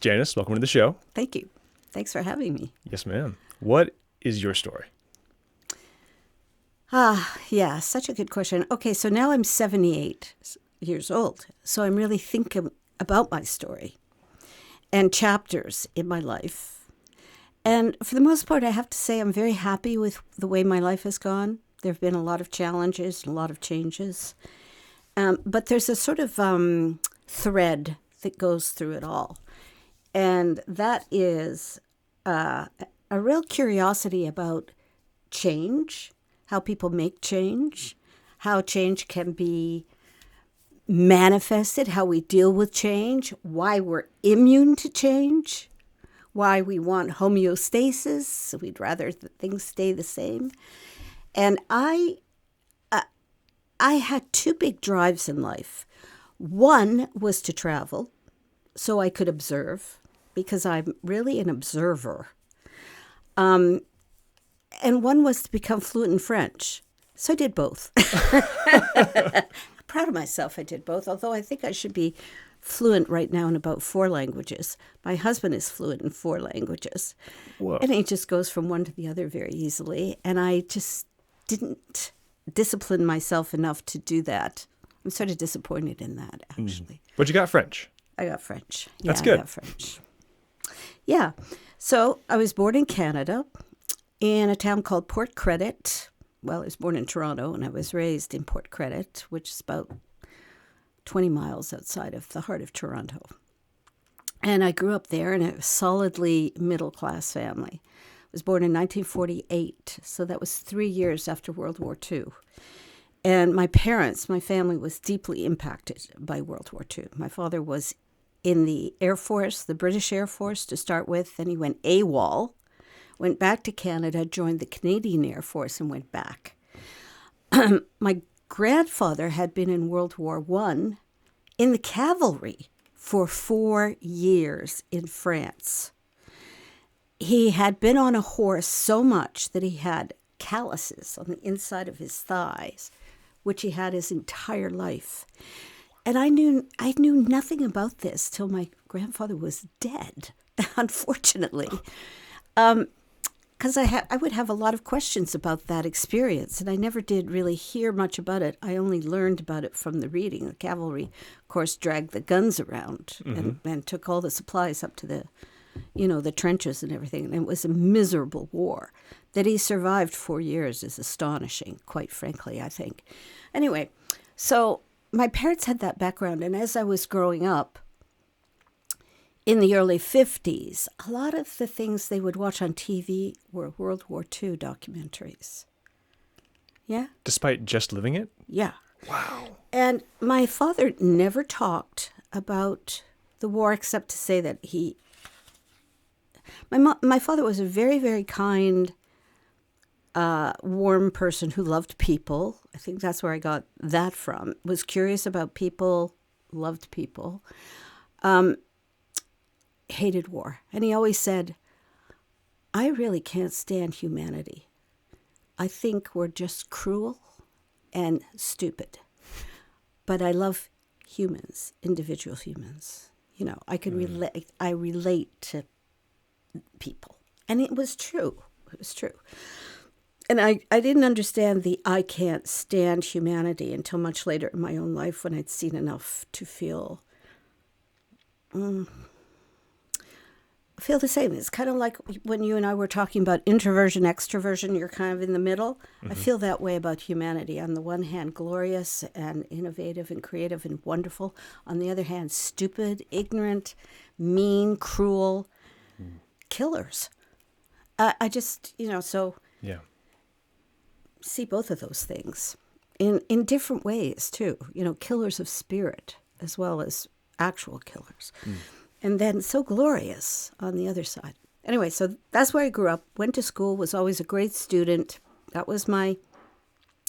Janis, welcome to the show. Thank you. Thanks for having me. Yes, ma'am. What is your story? Yeah, such a good question. Okay, so now I'm 78 years old, so I'm really thinking about my story and chapters in my life. And for the most part, I have to say I'm very happy with the way my life has gone. There have been a lot of challenges, a lot of changes. But there's a sort of thread that goes through it all. And that is a real curiosity about change, how people make change, how change can be manifested, how we deal with change, why we're immune to change, why we want homeostasis, so we'd rather that things stay the same. And I had two big drives in life. One was to travel so I could observe, because I'm really an observer. And one was to become fluent in French. So I did both. I'm proud of myself I did both, although I think I should be fluent right now in about 4 languages. My husband is fluent in 4 languages. Whoa. And he just goes from one to the other very easily. And I just didn't discipline myself enough to do that. I'm sort of disappointed in that, actually. But you got French. I got French. That's good. I got French. Yeah. So I was born in Canada in a town called Port Credit. Well, I was born in Toronto, and I was raised in Port Credit, which is about 20 miles outside of the heart of Toronto. And I grew up there in a solidly middle-class family. I was born in 1948, so that was 3 years after World War II. And my family was deeply impacted by World War II. My father was in the Air Force, the British Air Force to start with. Then he went AWOL, went back to Canada, joined the Canadian Air Force, and went back. My grandfather had been in World War I in the cavalry for 4 years in France. He had been on a horse so much that he had calluses on the inside of his thighs, which he had his entire life. And I knew nothing about this till my grandfather was dead, unfortunately. Because I would have a lot of questions about that experience, and I never did really hear much about it. I only learned about it from the reading. The cavalry, of course, dragged the guns around and took all the supplies up to the trenches and everything. And it was a miserable war. That he survived 4 years is astonishing, quite frankly, I think. Anyway, so my parents had that background, and as I was growing up, in the early 50s, a lot of the things they would watch on TV were World War II documentaries. Yeah? Despite just living it? Yeah. Wow. And my father never talked about the war except to say that my father was a very, very kind, warm person who loved people. I think that's where I got that from. Was curious about people, loved people. Hated war. And he always said, I really can't stand humanity. I think we're just cruel and stupid. But I love humans, individual humans. I relate to people. And it was true. It was true. And I didn't understand the I can't stand humanity until much later in my own life when I'd seen enough to feel the same. It's kind of like when you and I were talking about introversion, extroversion, you're kind of in the middle. Mm-hmm. I feel that way about humanity. On the one hand, glorious and innovative and creative and wonderful. On the other hand, stupid, ignorant, mean, cruel, killers. I just, so see both of those things in different ways, too. Killers of spirit as well as actual killers. And then so glorious on the other side. Anyway, so that's where I grew up, went to school, was always a great student. That was my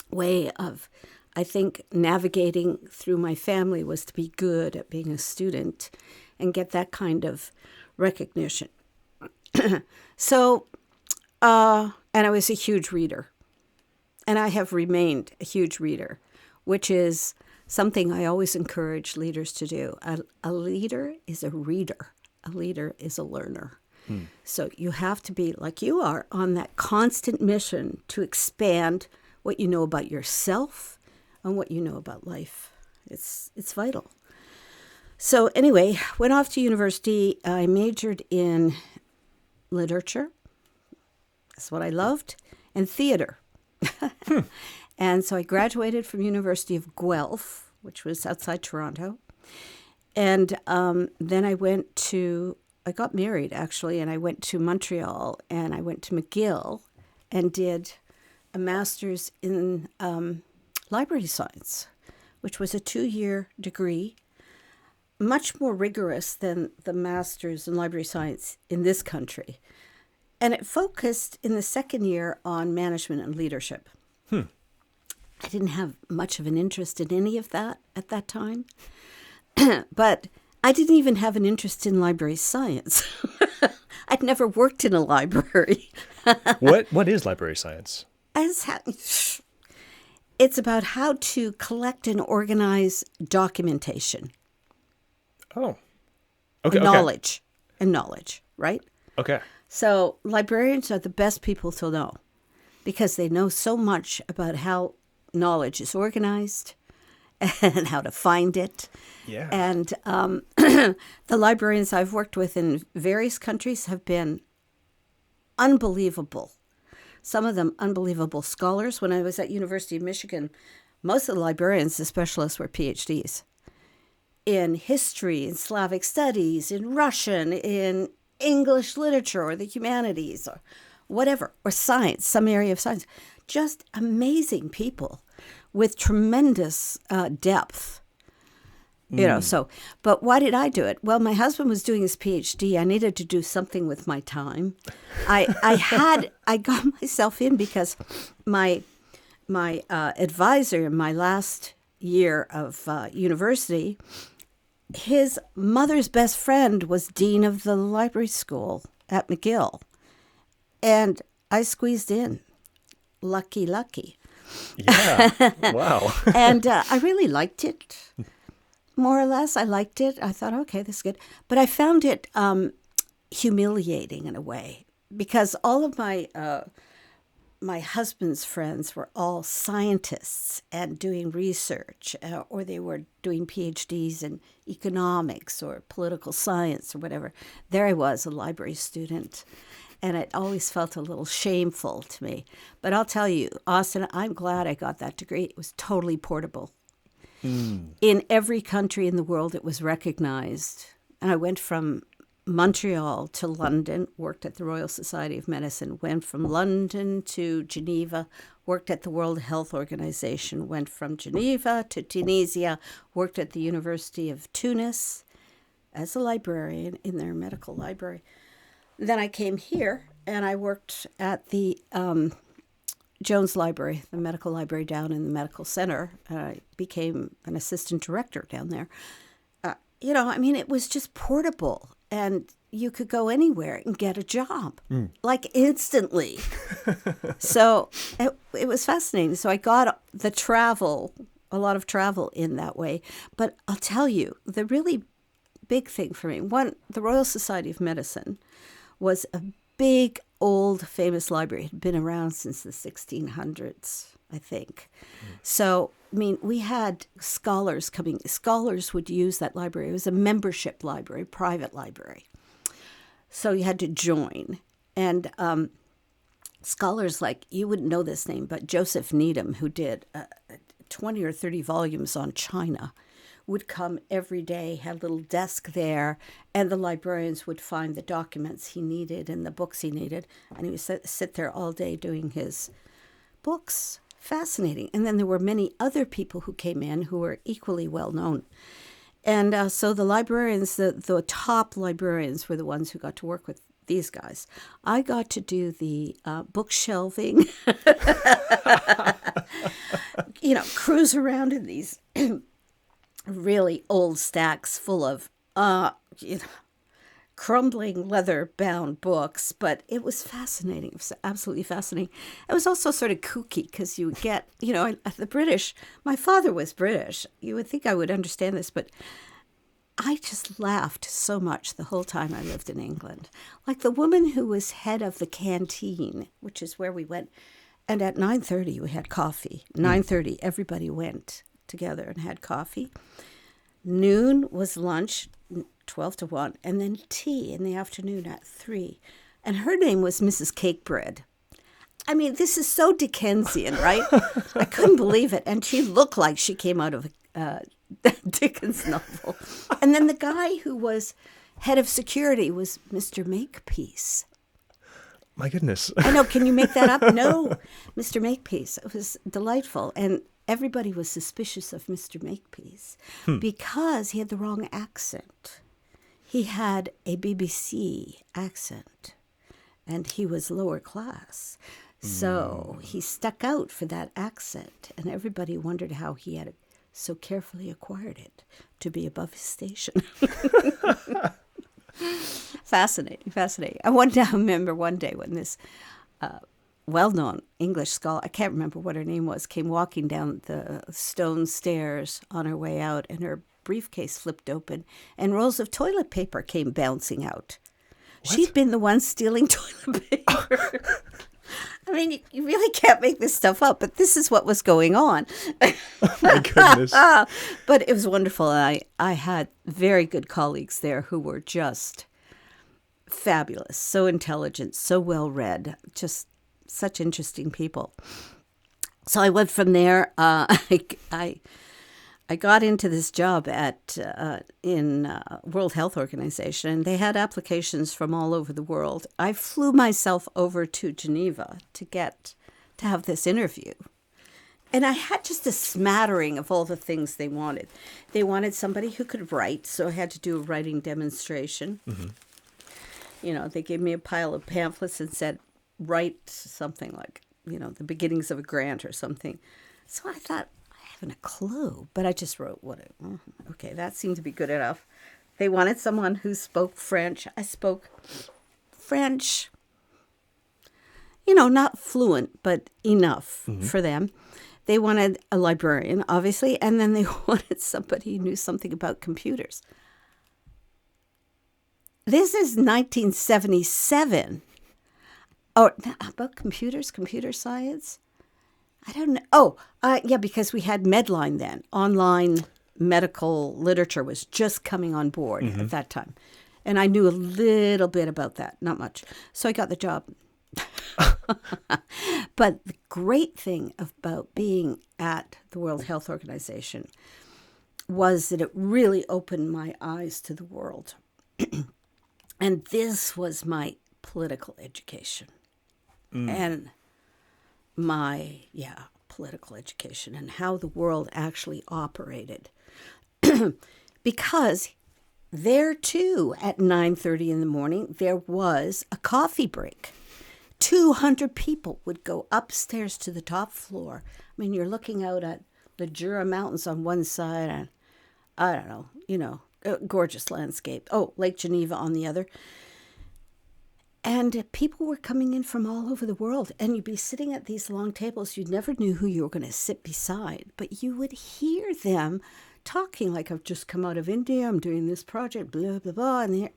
way of, I think, navigating through my family, was to be good at being a student and get that kind of recognition. And I was a huge reader. And I have remained a huge reader, which is something I always encourage leaders to do. A leader is a reader. a leader is a learner. So you have to be, like you are, on that constant mission to expand what you know about yourself and what you know about life. It's vital. So anyway, went off to university. I majored in literature. That's what I loved. And theater. And so I graduated from University of Guelph, which was outside Toronto. And then I got married, actually, and I went to Montreal, and I went to McGill and did a master's in library science, which was a 2-year degree, much more rigorous than the master's in library science in this country. And it focused in the second year on management and leadership. I didn't have much of an interest in any of that at that time. But I didn't even have an interest in library science. I'd never worked in a library. What is library science? It's about how to collect and organize documentation. Oh. Okay. Knowledge, right? Okay. So librarians are the best people to know because they know so much about how knowledge is organized and how to find it. Yeah. And the librarians I've worked with in various countries have been unbelievable. Some of them unbelievable scholars. When I was at University of Michigan, most of the librarians, the specialists, were PhDs in history, in Slavic studies, in Russian, in English literature or the humanities or whatever, or science, some area of science. Just amazing people with tremendous depth. So, but why did I do it? Well, my husband was doing his PhD. I needed to do something with my time. I got myself in because my advisor in my last year of university, his mother's best friend was dean of the library school at McGill. And I squeezed in. Lucky. Yeah. Wow. And I really liked it. More or less, I liked it. I thought, okay, this is good. But I found it humiliating in a way because all of my husband's friends were all scientists and doing research, or they were doing PhDs in economics or political science or whatever. There I was, a library student. And it always felt a little shameful to me. But I'll tell you, Austin, I'm glad I got that degree. It was totally portable. In every country in the world, it was recognized. And I went from Montreal to London, worked at the Royal Society of Medicine, went from London to Geneva, worked at the World Health Organization, went from Geneva to Tunisia, worked at the University of Tunis as a librarian in their medical library. Then I came here and I worked at the Jones Library, the medical library down in the medical center. I became an assistant director down there. It was just portable and you could go anywhere and get a job, like instantly. So it was fascinating. So I got a lot of travel in that way. But I'll tell you, the really big thing for me, the Royal Society of Medicine was a big, old, famous library. It had been around since the 1600s, I think. So, we had scholars coming. Scholars would use that library. It was a membership library, private library. So you had to join. And scholars like, you wouldn't know this name, but Joseph Needham, who did 20 or 30 volumes on China, would come every day, had a little desk there, and the librarians would find the documents he needed and the books he needed, and he would sit there all day doing his books. Fascinating. And then there were many other people who came in who were equally well known. And so the librarians, the top librarians were the ones who got to work with these guys. I got to do the book shelving, cruise around in these really old stacks full of, crumbling leather-bound books, but it was fascinating. It was absolutely fascinating. It was also sort of kooky because you would get, the British, my father was British. You would think I would understand this, but I just laughed so much the whole time I lived in England. Like the woman who was head of the canteen, which is where we went. And at 9:30 we had coffee. 9:30 everybody went together and had coffee. Noon was lunch, 12 to 1, and then tea in the afternoon at 3. And her name was Mrs. Cakebread. I mean, this is so Dickensian, right? I couldn't believe it. And she looked like she came out of a Dickens novel. And then the guy who was head of security was Mr. Makepeace. My goodness. I know. Can you make that up? No, Mr. Makepeace. It was delightful. And everybody was suspicious of Mr. Makepeace because he had the wrong accent. He had a BBC accent, and he was lower class. So he stuck out for that accent, and everybody wondered how he had so carefully acquired it to be above his station. Fascinating. I remember one day when this well-known English scholar, I can't remember what her name was, came walking down the stone stairs on her way out, and her briefcase flipped open, and rolls of toilet paper came bouncing out. What? She'd been the one stealing toilet paper. I mean, you really can't make this stuff up, but this is what was going on. Oh, my goodness. But it was wonderful. I had very good colleagues there who were just fabulous, so intelligent, so well-read, just such interesting people. So I went from there. I got into this job in World Health Organization, and they had applications from all over the world. I flew myself over to Geneva to have this interview. And I had just a smattering of all the things they wanted. They wanted somebody who could write, so I had to do a writing demonstration. Mm-hmm. You know, they gave me a pile of pamphlets and said, write something like, the beginnings of a grant or something. So I thought, a clue, but I just wrote okay, that seemed to be good enough. They wanted someone who spoke French. I spoke French, not fluent, but enough for them. They wanted a librarian, obviously, and then they wanted somebody who knew something about computers. This is 1977. Oh, about computers, computer science? I don't know. Oh, yeah, because we had Medline then. Online medical literature was just coming on board at that time. And I knew a little bit about that, not much. So I got the job. But the great thing about being at the World Health Organization was that it really opened my eyes to the world. And this was my political education. And my political education and how the world actually operated. Because there too at 9:30 in the morning there was a coffee break. 200 people would go upstairs to the top floor. I mean, you're looking out at the Jura Mountains on one side and I don't know, a gorgeous landscape. Oh, Lake Geneva on the other. And people were coming in from all over the world, and you'd be sitting at these long tables. You never knew who you were going to sit beside, but you would hear them talking like, I've just come out of India, I'm doing this project, blah, blah, blah. And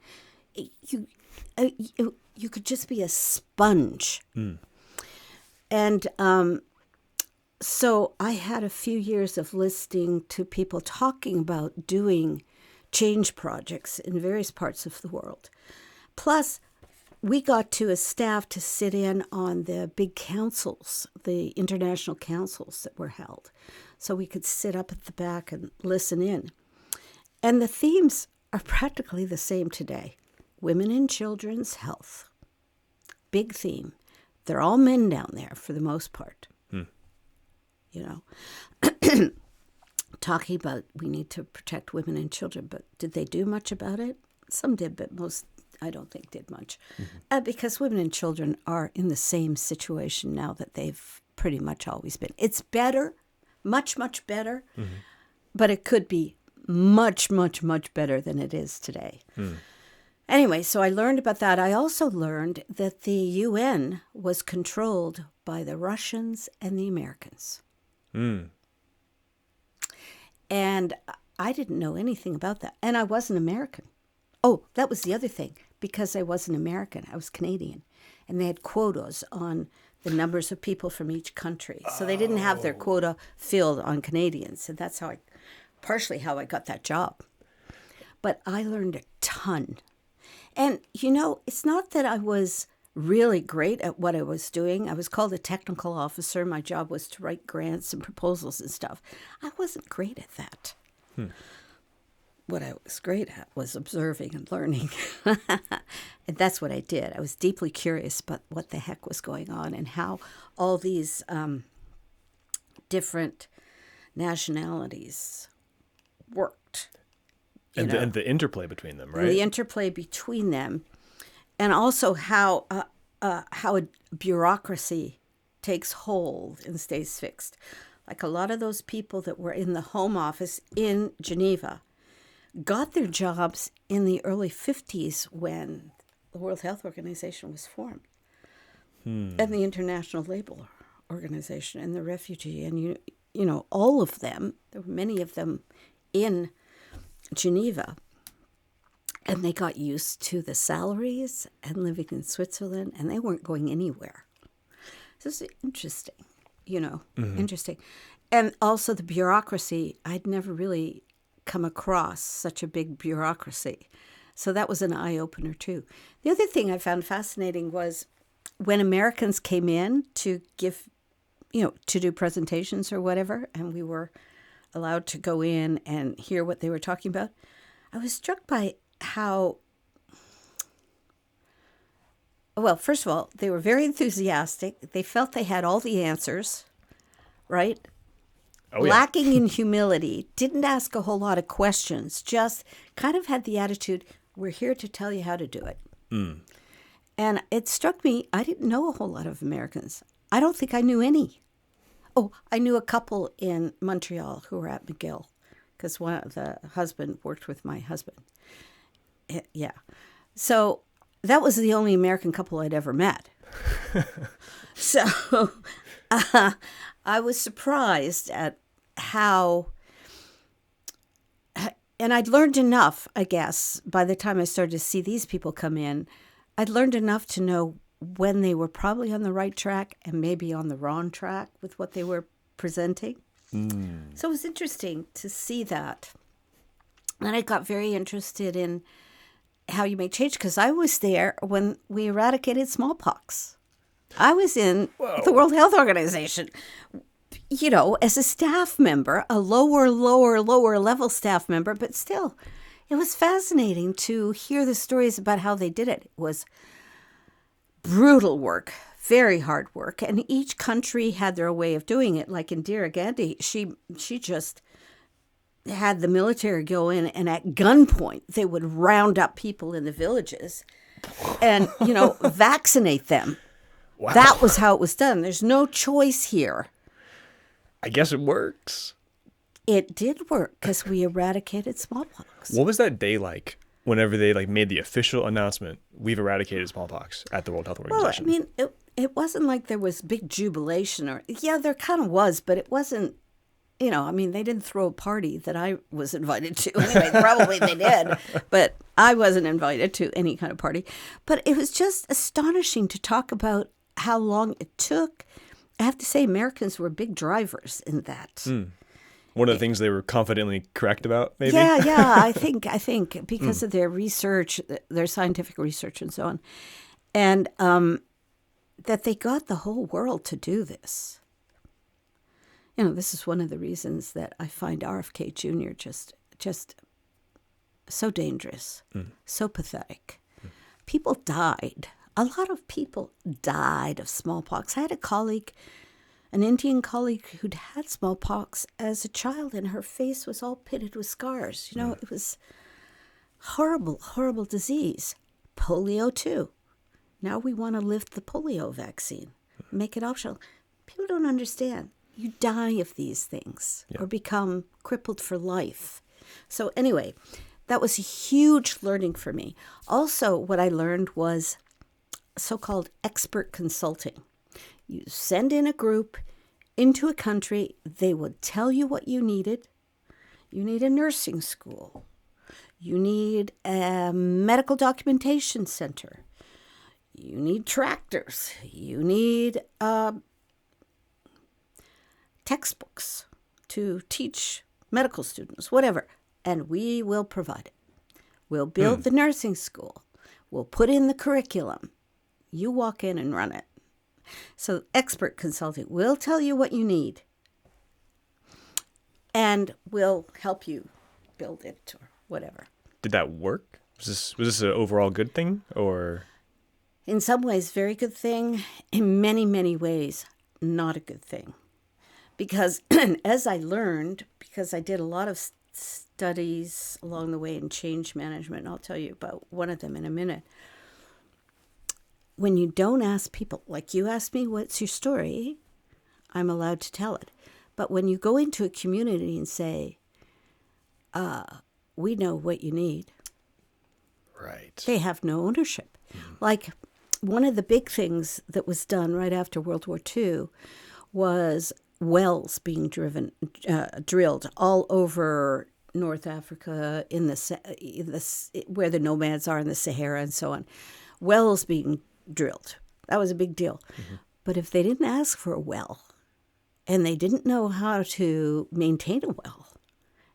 you could just be a sponge. And so I had a few years of listening to people talking about doing change projects in various parts of the world. Plus, we got to a staff to sit in on the big councils, the international councils that were held. So we could sit up at the back and listen in. And the themes are practically the same today. Women and children's health. Big theme. They're all men down there for the most part. Talking about we need to protect women and children, but did they do much about it? Some did, but most I don't think did much. Because women and children are in the same situation now that they've pretty much always been. It's better, much, much better, but it could be much, much, much better than it is today. Anyway, so I learned about that. I also learned that the UN was controlled by the Russians and the Americans. And I didn't know anything about that. And I wasn't American. Oh, that was the other thing. Because I wasn't American, I was Canadian. And they had quotas on the numbers of people from each country. So they didn't have their quota filled on Canadians. And that's partially how I got that job. But I learned a ton. And, it's not that I was really great at what I was doing. I was called a technical officer. My job was to write grants and proposals and stuff. I wasn't great at that. What I was great at was observing and learning. And that's what I did. I was deeply curious about what the heck was going on and how all these different nationalities worked. And the interplay between them, right? The interplay between them. And also how a bureaucracy takes hold and stays fixed. Like a lot of those people that were in the Home Office in Geneva got their jobs in the early 50s when the World Health Organization was formed. And the International Labour Organization and the refugee. And, all of them, there were many of them in Geneva. And they got used to the salaries and living in Switzerland, and they weren't going anywhere. So it's interesting, interesting. And also the bureaucracy, I'd never really come across such a big bureaucracy. So that was an eye-opener, too. The other thing I found fascinating was when Americans came in to give, to do presentations or whatever, and we were allowed to go in and hear what they were talking about, I was struck by how, well, first of all, they were very enthusiastic. They felt they had all the answers, right? Oh, yeah. Lacking in humility, didn't ask a whole lot of questions, just kind of had the attitude, we're here to tell you how to do it. And it struck me, I didn't know a whole lot of Americans. I don't think I knew any. Oh, I knew a couple in Montreal who were at McGill, because the husband worked with my husband. Yeah. So that was the only American couple I'd ever met. So I was surprised at how, and I'd learned enough, I guess, by the time I started to see these people come in, I'd learned enough to know when they were probably on the right track and maybe on the wrong track with what they were presenting. So it was interesting to see that. And I got very interested in how you make change, because I was there when we eradicated smallpox. I was in the World Health Organization, as a staff member, a lower level staff member, but still, it was fascinating to hear the stories about how they did it. It was brutal work, very hard work, and each country had their way of doing it. Like Indira Gandhi, she just had the military go in, and at gunpoint they would round up people in the villages and vaccinate them. Wow. That was how it was done. There's no choice here. I guess it works. It did work because we eradicated smallpox. What was that day like whenever they made the official announcement, we've eradicated smallpox at the World Health Organization? Well, I mean, it wasn't like there was big jubilation there kind of was, but it wasn't, they didn't throw a party that I was invited to. Anyway, probably they did, but I wasn't invited to any kind of party. But it was just astonishing to talk about how long it took. I have to say, Americans were big drivers in that. One of the things they were confidently correct about, maybe? Yeah, I think because of their research, their scientific research and so on, and that they got the whole world to do this. This is one of the reasons that I find RFK Jr. just so dangerous, so pathetic. People died. A lot of people died of smallpox. I had a colleague, an Indian colleague, who'd had smallpox as a child, and her face was all pitted with scars. It was horrible, horrible disease. Polio, too. Now we want to lift the polio vaccine, make it optional. People don't understand. You die of these things or become crippled for life. So anyway, that was a huge learning for me. Also, what I learned was so-called expert consulting. You send in a group into a country, they would tell you what you needed. You need a nursing school. You need a medical documentation center. You need tractors. You need textbooks to teach medical students, whatever. And we will provide it. We'll build the nursing school. We'll put in the curriculum. You walk in and run it. So expert consulting will tell you what you need. And we'll help you build it or whatever. Did that work? Was this an overall good thing, or? In some ways, very good thing. In many, many ways, not a good thing. Because as I learned, because I did a lot of studies along the way in change management, and I'll tell you about one of them in a minute. When you don't ask people, like you asked me, what's your story? I'm allowed to tell it. But when you go into a community and say, we know what you need. Right. They have no ownership. Like one of the big things that was done right after World War II was wells being drilled all over North Africa, in where the nomads are in the Sahara and so on. Wells being drilled. That was a big deal. But if they didn't ask for a well, and they didn't know how to maintain a well,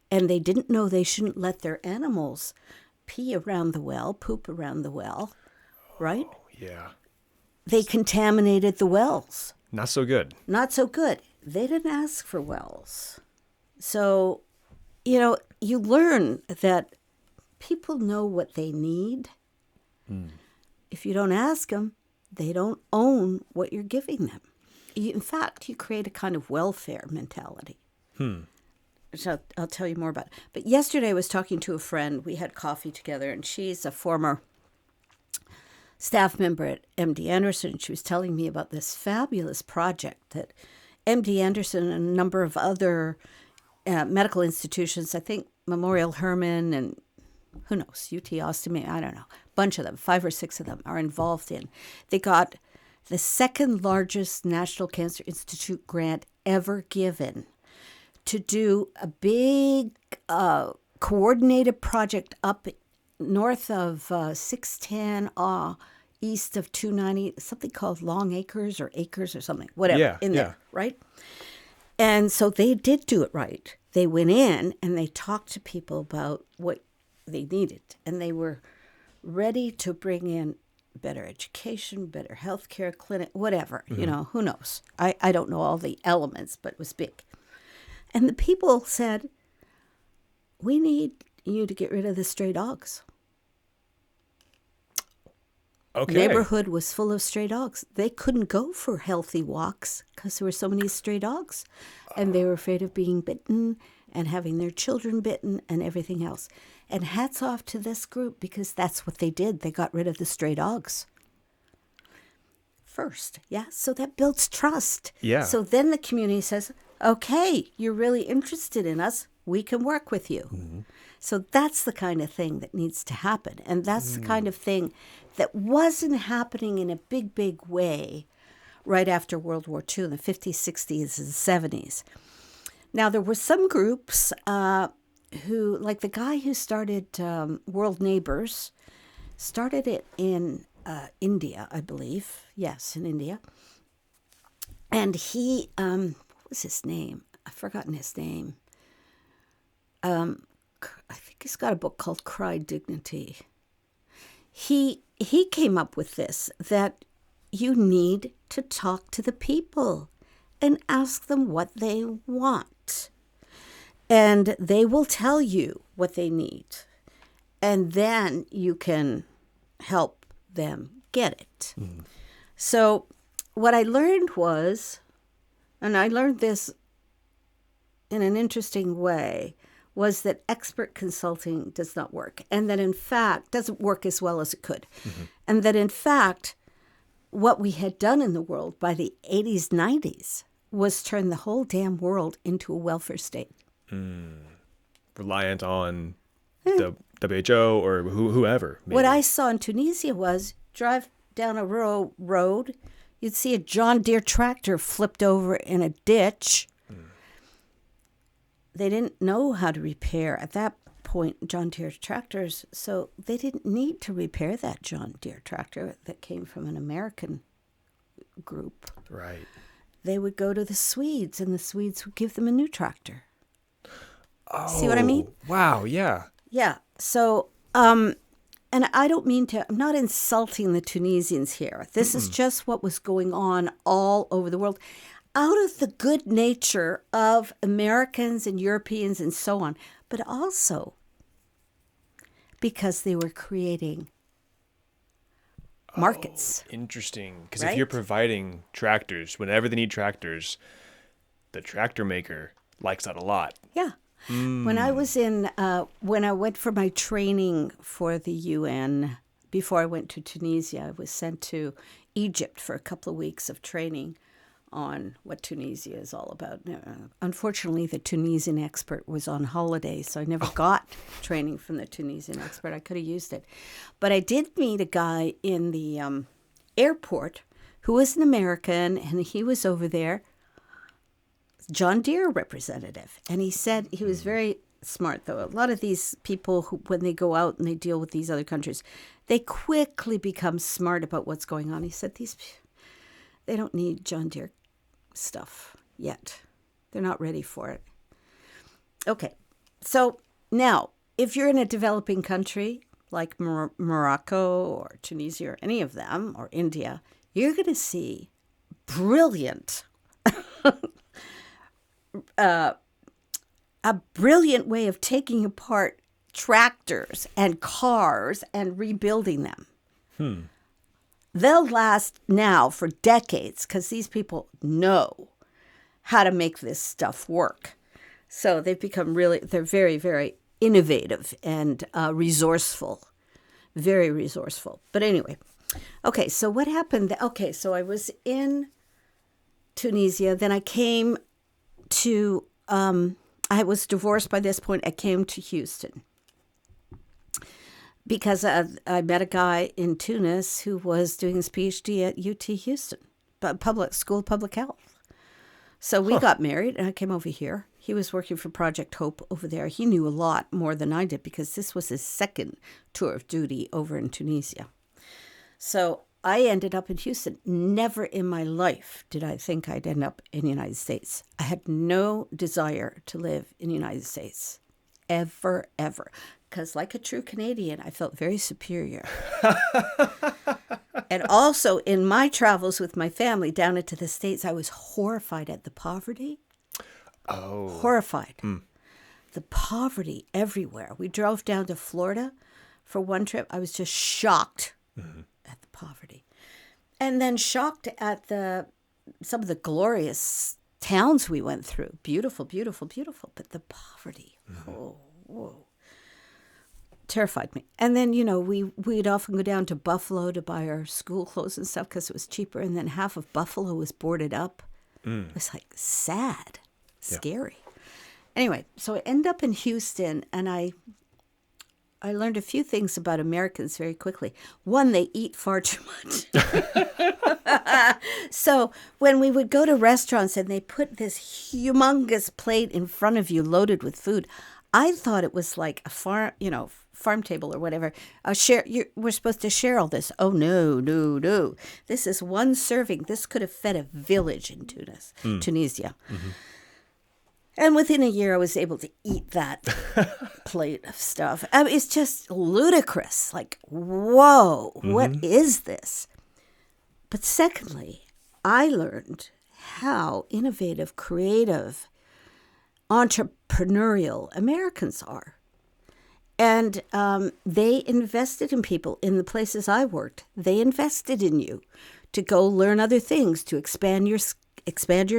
and they didn't know they shouldn't let their animals pee around the well, poop around the well, right? Oh, yeah. They contaminated the wells. Not so good. Not so good. They didn't ask for wells. So, you learn that people know what they need. If you don't ask them, they don't own what you're giving them. In fact, you create a kind of welfare mentality. Which I'll tell you more about. But yesterday I was talking to a friend. We had coffee together, and she's a former staff member at MD Anderson. She was telling me about this fabulous project that MD Anderson and a number of other medical institutions, I think Memorial Hermann and who knows, UT Austin, I don't know, a bunch of them, 5 or 6 of them are involved in. They got the second largest National Cancer Institute grant ever given to do a big coordinated project up north of 610, east of 290, something called Long Acres or Acres or something, whatever, there, right? And so they did do it right. They went in and they talked to people about what they needed, and they were ready to bring in better education, better healthcare clinic, whatever, who knows? I don't know all the elements, but it was big. And the people said, we need you to get rid of the stray dogs. Okay. Neighborhood was full of stray dogs. They couldn't go for healthy walks because there were so many stray dogs. And they were afraid of being bitten and having their children bitten and everything else. And hats off to this group because that's what they did. They got rid of the stray dogs first. Yeah. So that builds trust. Yeah. So then the community says, okay, you're really interested in us. We can work with you. So that's the kind of thing that needs to happen. And that's the kind of thing that wasn't happening in a big, big way right after World War II in the 50s, 60s, and 70s. Now, there were some groups who, like the guy who started World Neighbors, started it in India, I believe. Yes, in India. And he, what was his name? I've forgotten his name. I think he's got a book called Cry Dignity. He came up with this, that you need to talk to the people and ask them what they want. And they will tell you what they need. And then you can help them get it. So what I learned was, and I learned this in an interesting way, was that expert consulting does not work, and that in fact doesn't work as well as it could. And that in fact, what we had done in the world by the 80s, 90s was turn the whole damn world into a welfare state. Reliant on the WHO or whoever. Maybe. What I saw in Tunisia was drive down a rural road, you'd see a John Deere tractor flipped over in a ditch. they didn't know how to repair at that point John Deere tractors, so they didn't need to repair that John Deere tractor that came from an American group. Right. They would go to the Swedes, and the Swedes would give them a new tractor. Oh, see what I mean? Wow, yeah. Yeah. So, and I don't mean to, I'm not insulting the Tunisians here. This is just what was going on all over the world. Out of the good nature of Americans and Europeans and so on, but also because they were creating markets. Interesting. Because Right? if you're providing tractors, whenever they need tractors, the tractor maker likes that a lot. Yeah. When I was when I went for my training for the UN, before I went to Tunisia, I was sent to Egypt for a couple of weeks of training on what Tunisia is all about. Unfortunately, the Tunisian expert was on holiday, so I never got training from the Tunisian expert. I could have used it. But I did meet a guy in the airport who was an American, and he was over there, John Deere representative. And he said, he was very smart, though. A lot of these people, who, when they go out and they deal with these other countries, they quickly become smart about what's going on. He said, they don't need John Deere stuff yet. They're not ready for it. Okay. So now, if you're in a developing country like Morocco or Tunisia or any of them, or India, you're going to see brilliant a brilliant way of taking apart tractors and cars and rebuilding them. They'll last now for decades because these people know how to make this stuff work. So they've become they're very, very innovative and resourceful, very resourceful. But anyway, okay, so what happened? Okay, so I was in Tunisia. Then I came to, I was divorced by this point. I came to Houston because I met a guy in Tunis who was doing his PhD at UT Houston, School of Public Health. So we got married, and I came over here. He was working for Project Hope over there. He knew a lot more than I did because this was his second tour of duty over in Tunisia. So I ended up in Houston. Never in my life did I think I'd end up in the United States. I had no desire to live in the United States, ever, ever. Because like a true Canadian, I felt very superior. And also in my travels with my family down into the States, I was horrified at the poverty. Oh. Horrified. The poverty everywhere. We drove down to Florida for one trip. I was just shocked at the poverty. And then shocked at some of the glorious towns we went through. Beautiful, beautiful, beautiful. But the poverty, oh, whoa. Terrified me. And then, we'd often go down to Buffalo to buy our school clothes and stuff because it was cheaper. And then half of Buffalo was boarded up. It was like sad, scary. Anyway, so I end up in Houston, and I learned a few things about Americans very quickly. One, they eat far too much. So when we would go to restaurants and they put this humongous plate in front of you loaded with food, I thought it was like a farm table or whatever. We're supposed to share all this. Oh, no. This is one serving. This could have fed a village in Tunisia. Mm-hmm. And within a year, I was able to eat that plate of stuff. I mean, it's just ludicrous. Like, whoa, what is this? But secondly, I learned how innovative, creative, entrepreneurial Americans are. And they invested in people in the places I worked. They invested in you to go learn other things, to expand your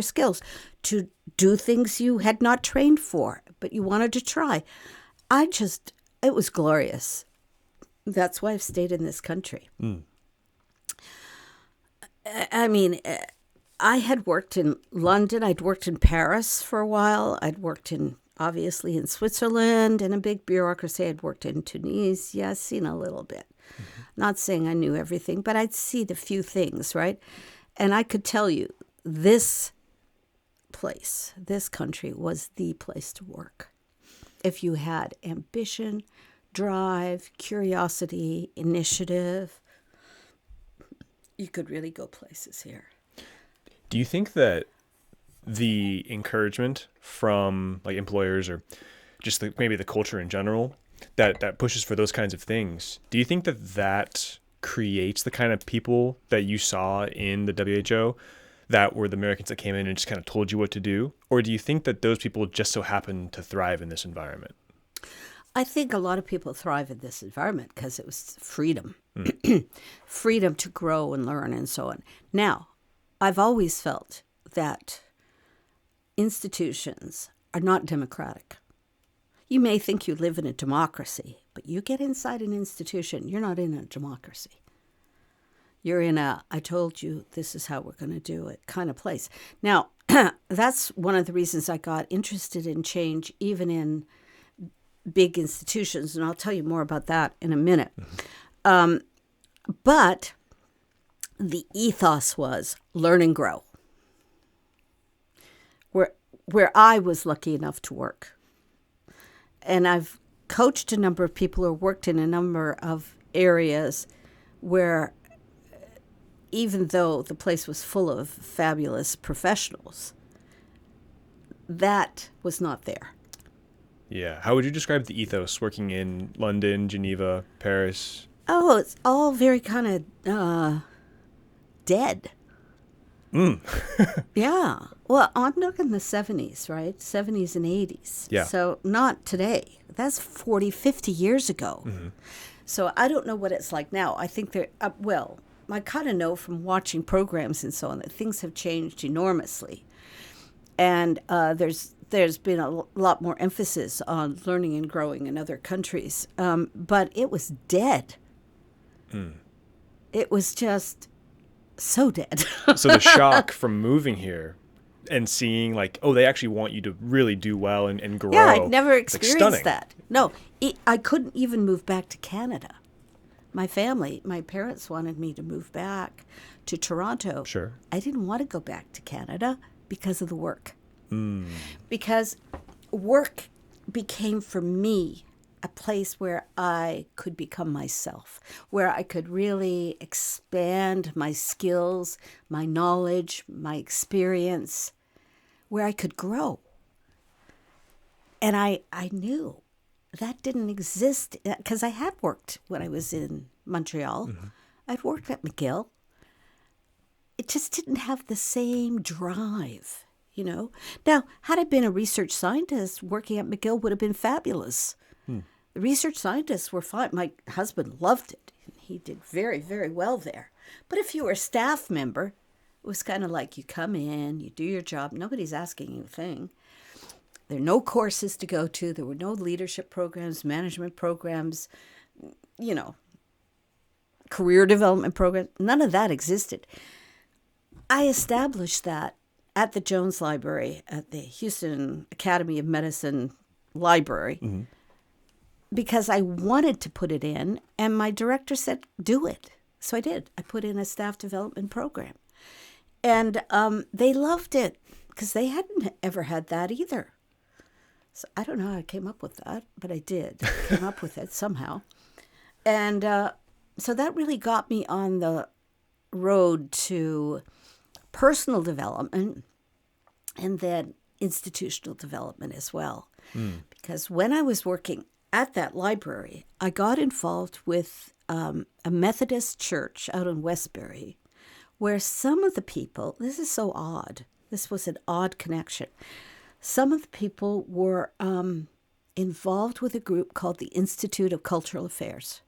skills, to do things you had not trained for, but you wanted to try. It was glorious. That's why I've stayed in this country. I mean, I had worked in London. I'd worked in Paris for a while. I'd worked obviously in Switzerland in a big bureaucracy. I'd worked in Tunisia, seen a little bit. Not saying I knew everything, but I'd seen a few things, right? And I could tell you, this place, this country was the place to work. If you had ambition, drive, curiosity, initiative, you could really go places here. Do you think that the encouragement from like employers or just maybe the culture in general that pushes for those kinds of things, do you think that creates the kind of people that you saw in the WHO that were the Americans that came in and just kind of told you what to do? Or do you think that those people just so happen to thrive in this environment? I think a lot of people thrive in this environment because it was freedom, freedom to grow and learn and so on. Now, I've always felt that institutions are not democratic. You may think you live in a democracy, but you get inside an institution, you're not in a democracy. You're in a, I told you this is how we're going to do it kind of place. Now, that's one of the reasons I got interested in change, even in big institutions, and I'll tell you more about that in a minute. But the ethos was learn and grow. Where I was lucky enough to work. And I've coached a number of people or worked in a number of areas where even though the place was full of fabulous professionals, that was not there. Yeah. How would you describe the ethos working in London, Geneva, Paris? Oh, it's all very kind of dead. Yeah. Well, I'm looking the 70s, right? 70s and 80s. Yeah. So not today. That's 40, 50 years ago. So I don't know what it's like now. I think I kind of know from watching programs and so on that things have changed enormously. And there's been a lot more emphasis on learning and growing in other countries. But it was dead. It was just so dead. So the shock from moving here and seeing like, oh, they actually want you to really do well and grow. Yeah, I'd never It's, like, experienced stunning. that. No, I couldn't even move back to Canada. My parents wanted me to move back to Toronto. Sure. I didn't want to go back to Canada because of the work. Because work became for me a place where I could become myself, where I could really expand my skills, my knowledge, my experience, where I could grow. And I knew that didn't exist because I had worked when I was in Montreal. I'd worked at McGill. It just didn't have the same drive, you know. Now, had I been a research scientist, working at McGill would have been fabulous. The research scientists were fine. My husband loved it. He did very, very well there. But if you were a staff member, it was kind of like you come in, you do your job. Nobody's asking you a thing. There are no courses to go to. There were no leadership programs, management programs, you know, career development programs. None of that existed. I established that at the Jones Library, at the Houston Academy of Medicine Library, because I wanted to put it in, and my director said, do it. So I did. I put in a staff development program. And they loved it because they hadn't ever had that either. So I don't know how I came up with that, but I did. I came up with it somehow. And so that really got me on the road to personal development and then institutional development as well. Because when I was working at that library, I got involved with a Methodist church out in Westbury, where some of the people, this is so odd, this was an odd connection. Some of the people were involved with a group called the Institute of Cultural Affairs.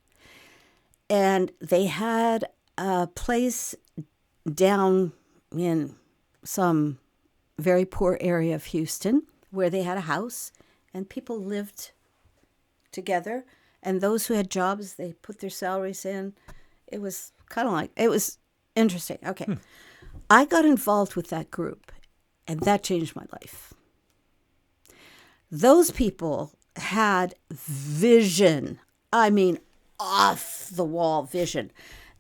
And they had a place down in some very poor area of Houston where they had a house and people lived together. And those who had jobs, they put their salaries in. It was kind of like, it was interesting. Okay. I got involved with that group, and that changed my life. Those people had vision. I mean, off the wall vision.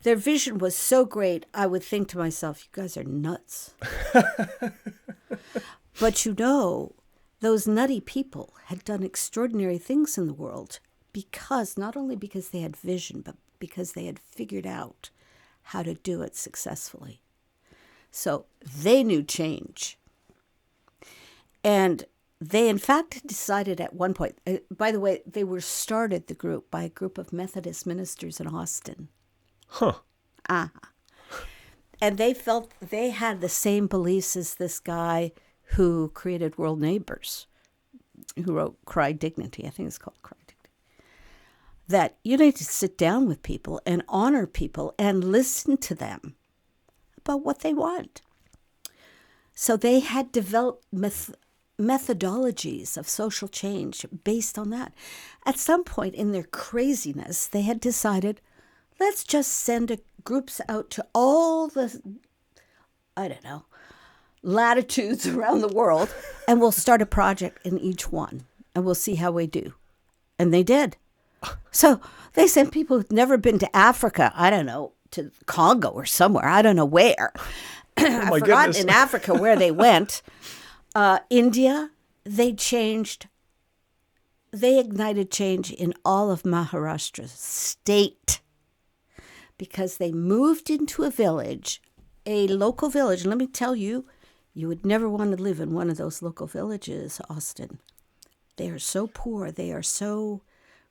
Their vision was so great, I would think to myself, you guys are nuts. But those nutty people had done extraordinary things in the world not only because they had vision, but because they had figured out how to do it successfully. So they knew change. And they, in fact, decided at one point, by the way, they were started, the group, by a group of Methodist ministers in Austin. Huh. And they felt they had the same beliefs as this guy who created World Neighbors, who wrote Cry Dignity. I think it's called Cry Dignity. That you need to sit down with people and honor people and listen to them about what they want. So they had developed methodologies of social change based on that. At some point in their craziness, they had decided, let's just send groups out to all the, latitudes around the world, and we'll start a project in each one, and we'll see how we do. And they did. So they sent people who'd never been to Africa, to Congo or somewhere, I don't know where. I've forgotten in Africa where they went. India, they ignited change in all of Maharashtra state because they moved into a local village. And let me tell you, you would never want to live in one of those local villages, Austin. They are so poor. They are so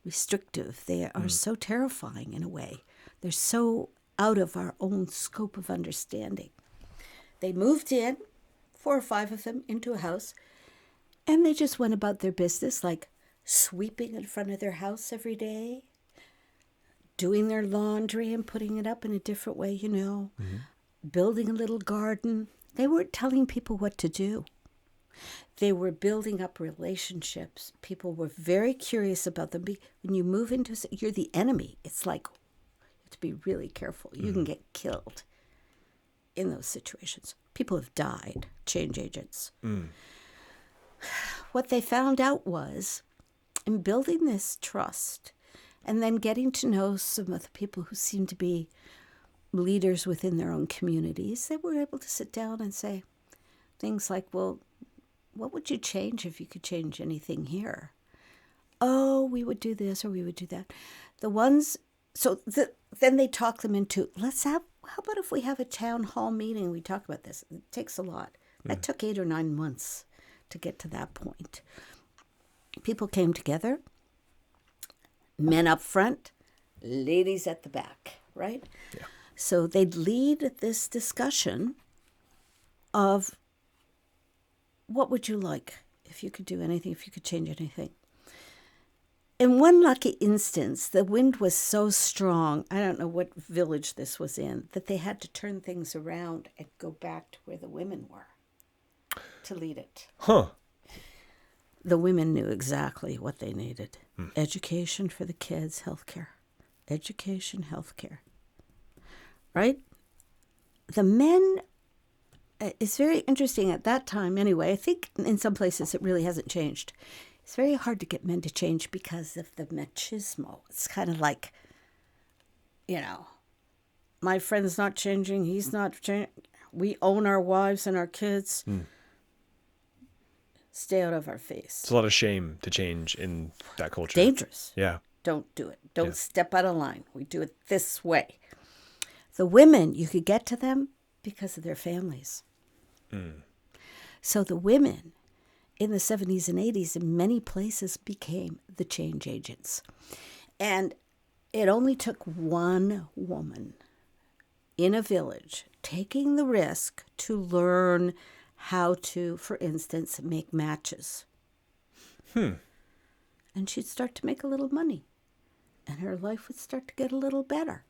restrictive. They are so terrifying in a way. They're so out of our own scope of understanding. They moved in, 4 or 5 of them, into a house, and they just went about their business, like sweeping in front of their house every day, doing their laundry and putting it up in a different way, building a little garden. They weren't telling people what to do. They were building up relationships. People were very curious about them. When you move into, you're the enemy. It's like, you have to be really careful. You can get killed in those situations. People have died, change agents. What they found out was, in building this trust and then getting to know some of the people who seemed to be leaders within their own communities, they were able to sit down and say things like, well, what would you change if you could change anything here? Oh, we would do this or we would do that. Then they talk them into, how about if we have a town hall meeting and we talk about this? It takes a lot. That took 8 or 9 months to get to that point. People came together, men up front, ladies at the back, right? Yeah. So they'd lead this discussion of what would you like if you could do anything, if you could change anything. In one lucky instance, the wind was so strong, I don't know what village this was in, that they had to turn things around and go back to where the women were to lead it. Huh. The women knew exactly what they needed. Education for the kids, healthcare. Education, healthcare. Right? The men, it's very interesting at that time anyway. I think in some places it really hasn't changed. It's very hard to get men to change because of the machismo. It's kind of like, my friend's not changing, he's not changing. We own our wives and our kids. Stay out of our face. It's a lot of shame to change in that culture. Dangerous. Yeah. Don't do it. Don't step out of line. We do it this way. The women, you could get to them because of their families. So the women in the 70s and 80s in many places became the change agents. And it only took one woman in a village taking the risk to learn how to, for instance, make matches. And she'd start to make a little money. And her life would start to get a little better.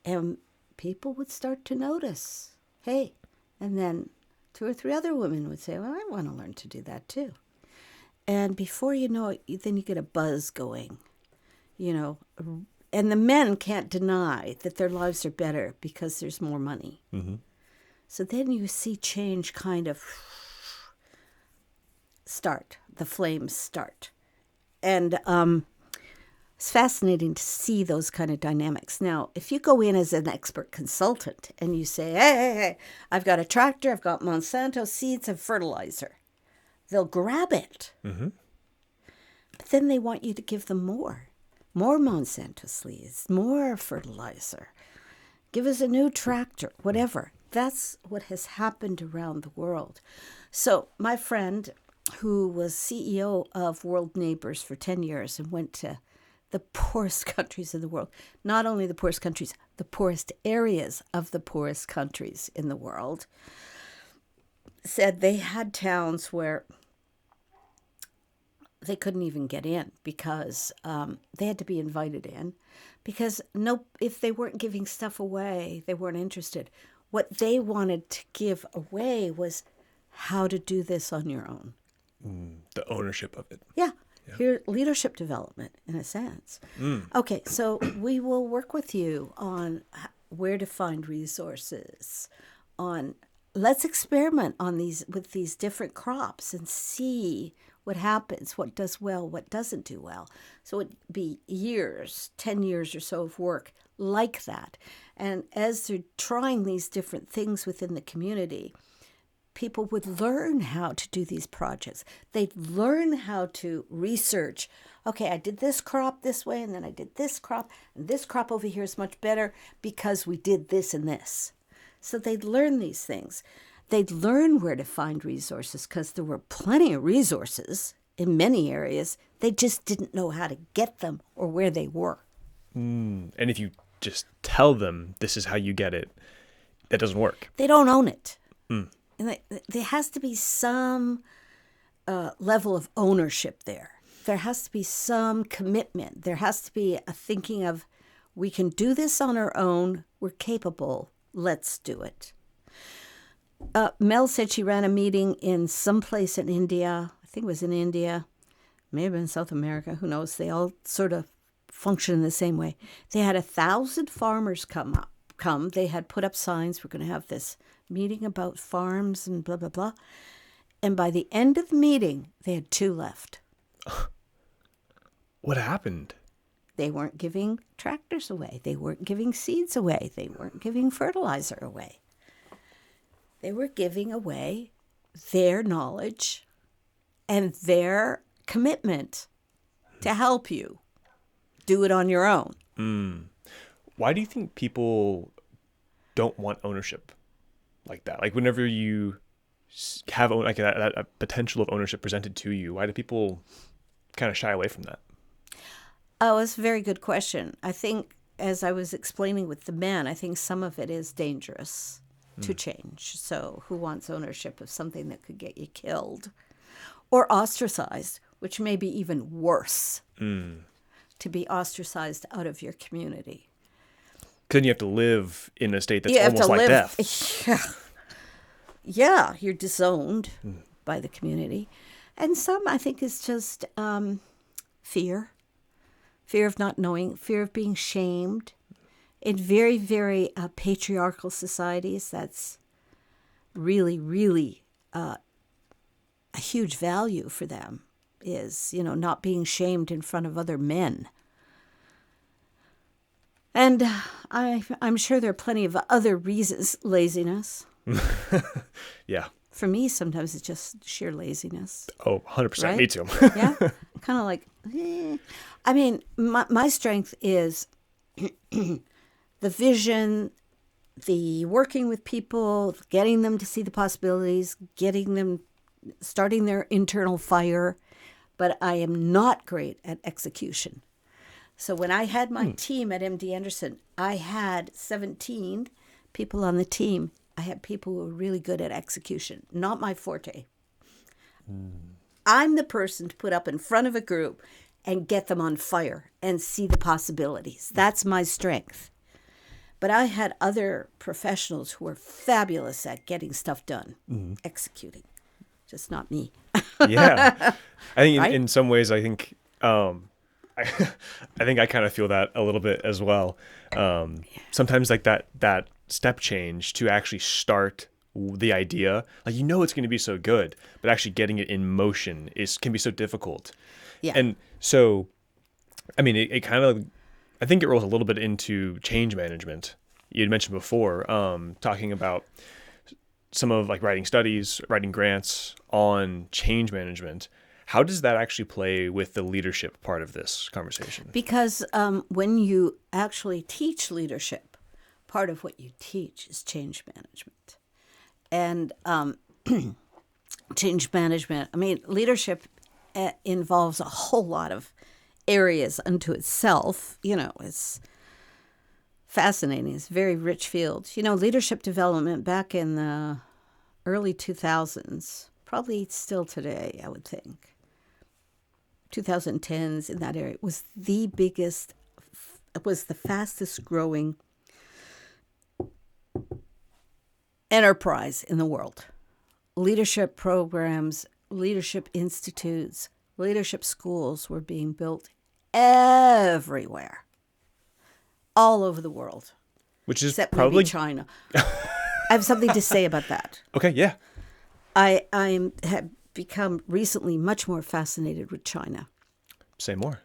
And people would start to notice, hey, and then 2 or 3 other women would say, well, I want to learn to do that too. And before you know it, then you get a buzz going, and the men can't deny that their lives are better because there's more money. So then you see change kind of start, the flames start. And it's fascinating to see those kind of dynamics. Now, if you go in as an expert consultant and you say, hey, I've got a tractor, I've got Monsanto seeds and fertilizer. they'll grab it. Mm-hmm. But then they want you to give them more Monsanto seeds, more fertilizer. Give us a new tractor, whatever. That's what has happened around the world. So my friend, who was CEO of World Neighbors for 10 years and went to the poorest countries in the world, not only the poorest countries, the poorest areas of the poorest countries in the world, said they had towns where they couldn't even get in because they had to be invited in because if they weren't giving stuff away, they weren't interested. What they wanted to give away was how to do this on your own. The ownership of it. Yeah. Here, leadership development, in a sense. Okay, so we will work with you on where to find resources. Let's experiment with these different crops and see what happens, what does well, what doesn't do well. So it'd be 10 years or so of work like that. And as they're trying these different things within the community, people would learn how to do these projects. They'd learn how to research. Okay, I did this crop this way, and then I did this crop, and this crop over here is much better because we did this and this. So they'd learn these things. They'd learn where to find resources because there were plenty of resources in many areas. They just didn't know how to get them or where they were. And if you just tell them this is how you get it, that doesn't work. They don't own it. And there has to be some level of ownership there. There has to be some commitment. There has to be a thinking of, we can do this on our own. We're capable. Let's do it. Mel said she ran a meeting in some place in India. I think it was in India. Maybe in South America. Who knows? They all sort of function in the same way. They had 1,000 farmers come. They had put up signs. We're going to have this meeting about farms and blah, blah, blah. And by the end of the meeting, they had 2 left. What happened? They weren't giving tractors away. They weren't giving seeds away. They weren't giving fertilizer away. They were giving away their knowledge and their commitment to help you do it on your own. Why do you think people don't want ownership like that? Like whenever you have like that potential of ownership presented to you, why do people kind of shy away from that? Oh, it's a very good question. I think, as I was explaining with the men, I think some of it is dangerous to change. So who wants ownership of something that could get you killed or ostracized, which may be even worse, to be ostracized out of your community. Then you have to live in a state that's almost like death. Yeah, you're disowned by the community. And some, I think, is just fear of not knowing, fear of being shamed. In very, very patriarchal societies, that's really, really a huge value for them, is, not being shamed in front of other men. And I'm sure there are plenty of other reasons. Laziness. Yeah. For me, sometimes it's just sheer laziness. Oh, 100%. Right? Me too. Yeah. Kind of like, I mean, my strength is the vision, the working with people, getting them to see the possibilities, getting them, starting their internal fire. But I am not great at execution. So when I had my team at MD Anderson, I had 17 people on the team. I had people who were really good at execution, not my forte. I'm the person to put up in front of a group and get them on fire and see the possibilities. That's my strength. But I had other professionals who were fabulous at getting stuff done, executing. Just not me. Yeah. I think Right? in some ways, I think I think I kind of feel that a little bit as well. Sometimes like that step change to actually start the idea, like it's going to be so good, but actually getting it in motion can be so difficult. Yeah. And so, I mean, it kind of, I think it rolls a little bit into change management. You had mentioned before, talking about some of like writing studies, writing grants on change management. How does that actually play with the leadership part of this conversation? Because when you actually teach leadership, part of what you teach is change management. And change management, I mean, leadership involves a whole lot of areas unto itself. You know, it's fascinating. It's a very rich field. You know, leadership development back in the early 2000s, probably still today, I would think, 2010s in that area, was the biggest, was the fastest growing enterprise in the world. Leadership programs, leadership institutes, leadership schools were being built everywhere, all over the world. Which is except probably maybe China. I have something to say about that. Okay, yeah. I have become recently much more fascinated with China. Say more.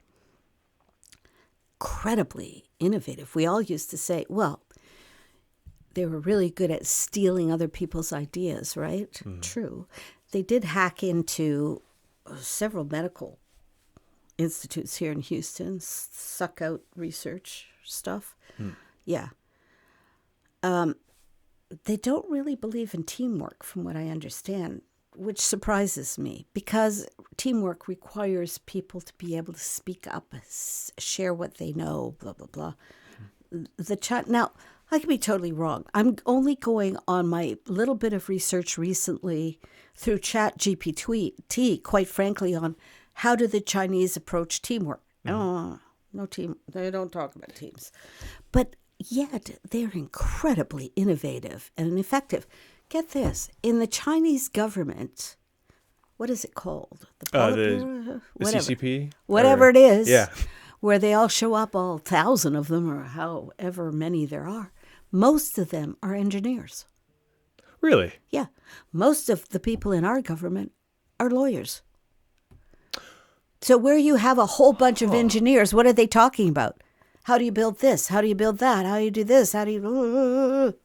Incredibly innovative. We all used to say, well, they were really good at stealing other people's ideas, right? Mm. True. They did hack into several medical institutes here in Houston, suck out research stuff. Mm. Yeah. They don't really believe in teamwork, from what I understand, which surprises me, because teamwork requires people to be able to speak up, share what they know, blah, blah, blah. Now, I could be totally wrong. I'm only going on my little bit of research recently through ChatGPT, quite frankly, on how do the Chinese approach teamwork. Oh, no team. They don't talk about teams. But yet they're incredibly innovative and effective. Get this. In the Chinese government, what is it called? The CCP? Whatever it is. Yeah. Where they all show up, all 1,000 of them, or however many there are. Most of them are engineers. Really? Yeah. Most of the people in our government are lawyers. So where you have a whole bunch of engineers, what are they talking about? How do you build this? How do you build that? How do you do this? How do you...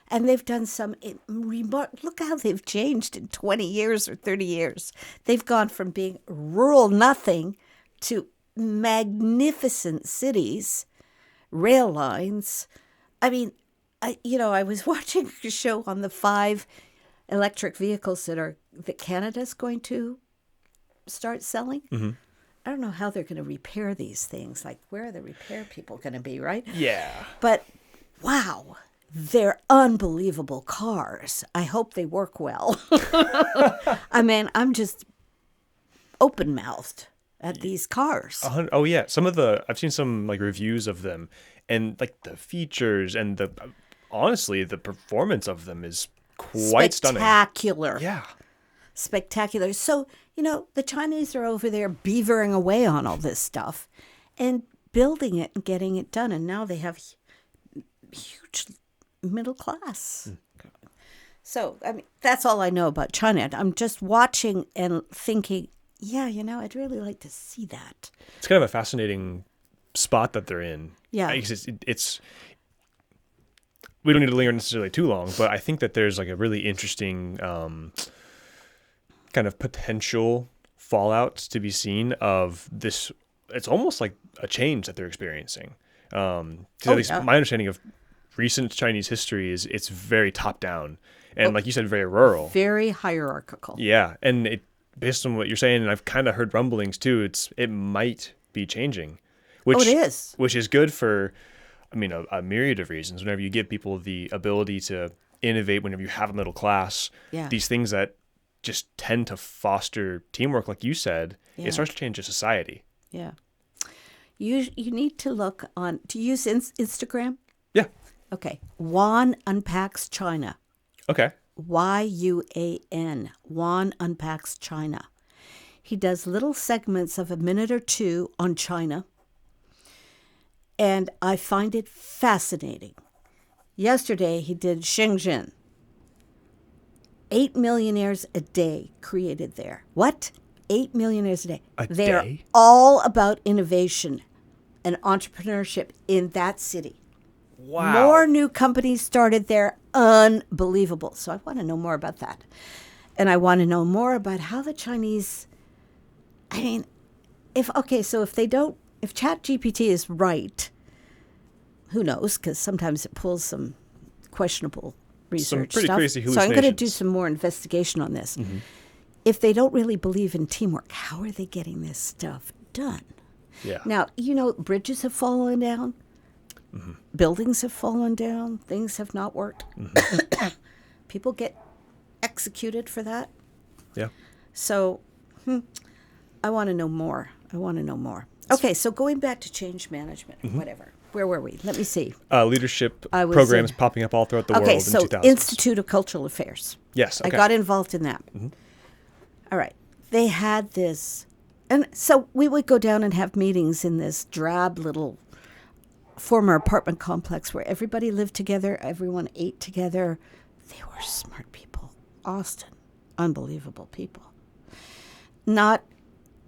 And they've done some look how they've changed in 20 years or 30 years. They've gone from being rural nothing to magnificent cities, rail lines. I mean, I was watching a show on the 5 electric vehicles that Canada's going to start selling. Mm-hmm. I don't know how they're going to repair these things. Like, where are the repair people going to be, right? Yeah. But, wow, they're unbelievable cars. I hope they work well. I mean, I'm just open-mouthed at these cars. Oh, yeah. I've seen some, like, reviews of them. And, like, the features and honestly, the performance of them is quite stunning. Spectacular. Yeah. Spectacular. So, the Chinese are over there beavering away on all this stuff and building it and getting it done. And now they have huge middle class. So, I mean, that's all I know about China. I'm just watching and thinking, yeah, I'd really like to see that. It's kind of a fascinating spot that they're in. Yeah. It's we don't need to linger necessarily too long, but I think that there's like a really interesting kind of potential fallout to be seen of this. It's almost like a change that they're experiencing. At least my understanding of recent Chinese history is it's very top down and like you said, very rural. Very hierarchical. Yeah. And based on what you're saying, and I've kind of heard rumblings too, it might be changing. Which, it is. Which is good for, a myriad of reasons. Whenever you give people the ability to innovate, whenever you have a middle class, these things that just tend to foster teamwork, like you said, it starts to change a society. Yeah. You need to look on, do you use Instagram? Yeah. Okay. Juan Unpacks China. Okay. YUAN. Juan Unpacks China. He does little segments of a minute or two on China. And I find it fascinating. Yesterday, he did Shenzhen. 8 millionaires a day created there. What? 8 millionaires a day. They're all about innovation and entrepreneurship in that city. Wow. More new companies started there. Unbelievable. So I want to know more about that. And I want to know more about how the Chinese, I mean, if ChatGPT is right, who knows? Because sometimes it pulls some questionable research pretty stuff. crazy So I'm going to do hallucinations. some more investigation on this. If they don't really believe in teamwork, how are they getting this stuff done? Yeah. Now, bridges have fallen down. Buildings have fallen down. Things have not worked. People get executed for that. Yeah. So I want to know more. Okay, so going back to change management, whatever. Where were we? Let me see. Leadership I was programs in- popping up all throughout the world Okay, in so 2000s. Institute of Cultural Affairs. Yes. Okay. I got involved in that. All right. They had this. And so we would go down and have meetings in this drab little former apartment complex where everybody lived together, everyone ate together. They were smart people. Austin, unbelievable people. Not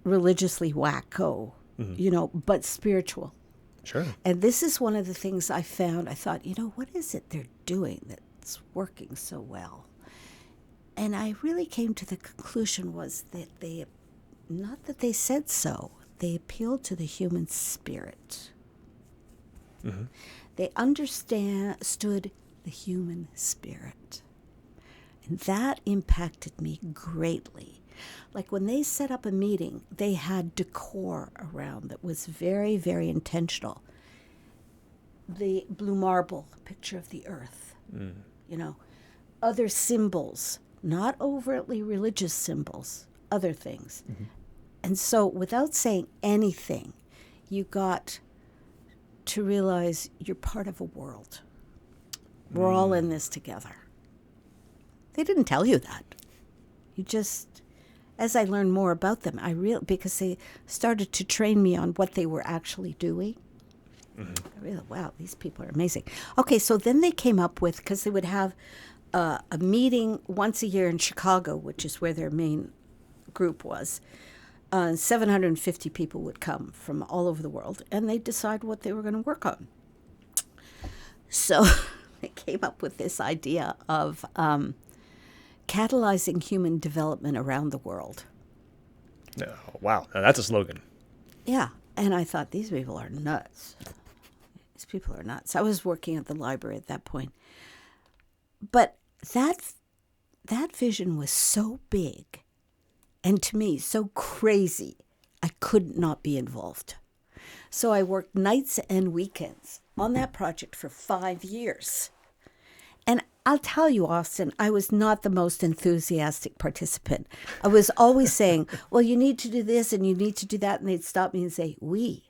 religiously wacko, but spiritual. Sure. And this is one of the things I found. I thought, what is it they're doing that's working so well? And I really came to the conclusion was that not that they said so, they appealed to the human spirit. They understood the human spirit. And that impacted me greatly. Like when they set up a meeting, they had decor around that was very, very intentional. The blue marble picture of the earth, other symbols, not overtly religious symbols, other things. And so without saying anything, you got to realize you're part of a world. We're all in this together. They didn't tell you that. You just, as I learned more about them, because they started to train me on what they were actually doing. I realized, wow, these people are amazing. Okay, so then they came up with, because they would have a meeting once a year in Chicago, which is where their main group was. 750 people would come from all over the world, and they'd decide what they were going to work on. So they came up with this idea of catalyzing human development around the world. Oh, wow. Now that's a slogan. Yeah, and I thought, these people are nuts. These people are nuts. I was working at the library at that point. But that vision was so big, and to me, so crazy, I could not be involved. So I worked nights and weekends on that project for 5 years. And I'll tell you, Austin, I was not the most enthusiastic participant. I was always saying, well, you need to do this and you need to do that. And they'd stop me and say, we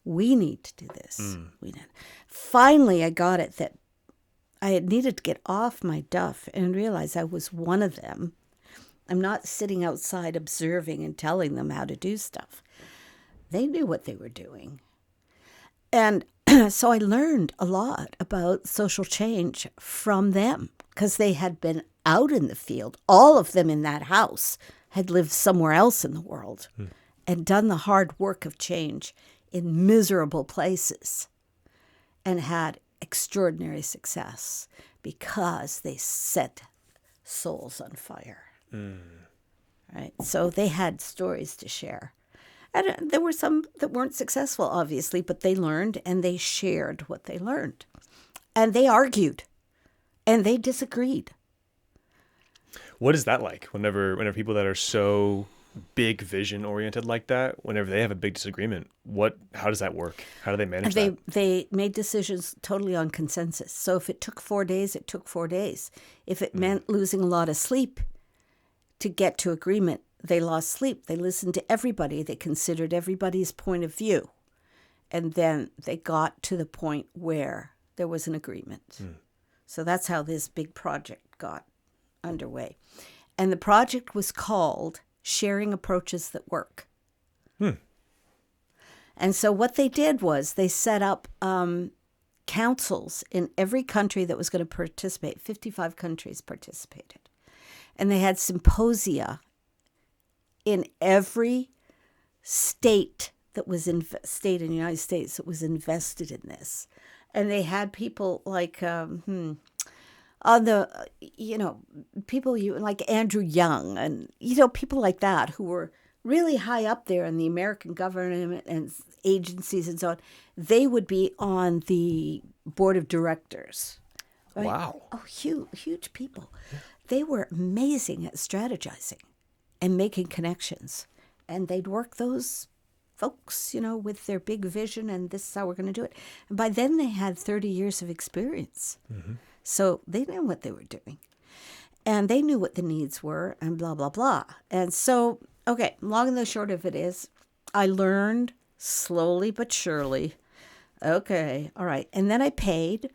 need to do this. Finally, I got it that I had needed to get off my duff and realize I was one of them. I'm not sitting outside observing and telling them how to do stuff. They knew what they were doing. And so I learned a lot about social change from them because they had been out in the field. All of them in that house had lived somewhere else in the world and done the hard work of change in miserable places and had extraordinary success because they set souls on fire. Right? So they had stories to share. And there were some that weren't successful, obviously, but they learned and they shared what they learned. And they argued and they disagreed. What is that like whenever people that are so big vision oriented like that, whenever they have a big disagreement, how does that work? How do they manage that? They made decisions totally on consensus. So if it took 4 days, it took 4 days. If it meant losing a lot of sleep to get to agreement, they lost sleep. They listened to everybody. They considered everybody's point of view. And then they got to the point where there was an agreement. So that's how this big project got underway. And the project was called Sharing Approaches That Work. And so what they did was they set up councils in every country that was going to participate. 55 countries participated. And they had symposia in every state that was state in the United States that was invested in this. And they had people like on the, people like Andrew Young and, people like that who were really high up there in the American government and agencies and so on. They would be on the board of directors. Right? Wow. Oh, huge people. Yeah. They were amazing at strategizing and making connections. And they'd work those folks, with their big vision, and this is how we're going to do it. And by then they had 30 years of experience. Mm-hmm. So they knew what they were doing. And they knew what the needs were and blah, blah, blah. And so, okay, long and the short of it is I learned slowly but surely. Okay, all right. And then I paid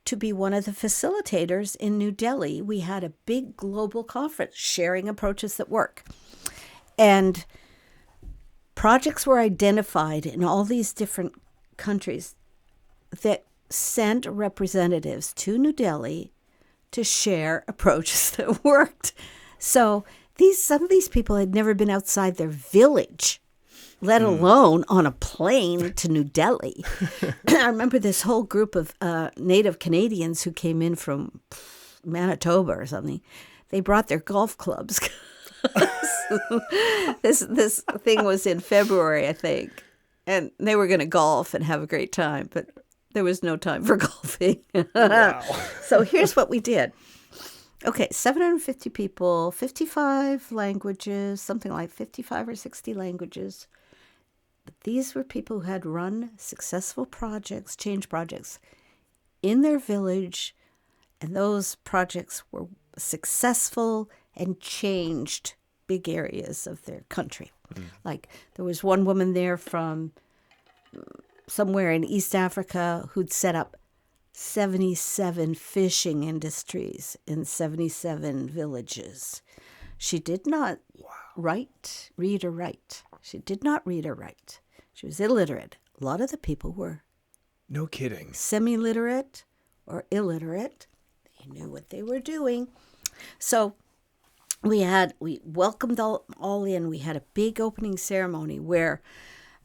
to be one of the facilitators in New Delhi. We had a big global conference, sharing approaches that work. And projects were identified in all these different countries that sent representatives to New Delhi to share approaches that worked. So some of these people had never been outside their village, let alone on a plane to New Delhi. I remember this whole group of Native Canadians who came in from Manitoba or something. They brought their golf clubs. This thing was in February, I think, and they were going to golf and have a great time, but there was no time for golfing. Wow. So here's what we did. Okay, 750 people, 55 languages, something like 55 or 60 languages. But these were people who had run successful projects, change projects, in their village, and those projects were successful and changed big areas of their country. Like there was one woman there from somewhere in East Africa who'd set up 77 fishing industries in 77 villages. She did not read or write. She did not read or write. She was illiterate. A lot of the people were no kidding. Semi-literate or illiterate. They knew what they were doing. So we welcomed all in. We had a big opening ceremony where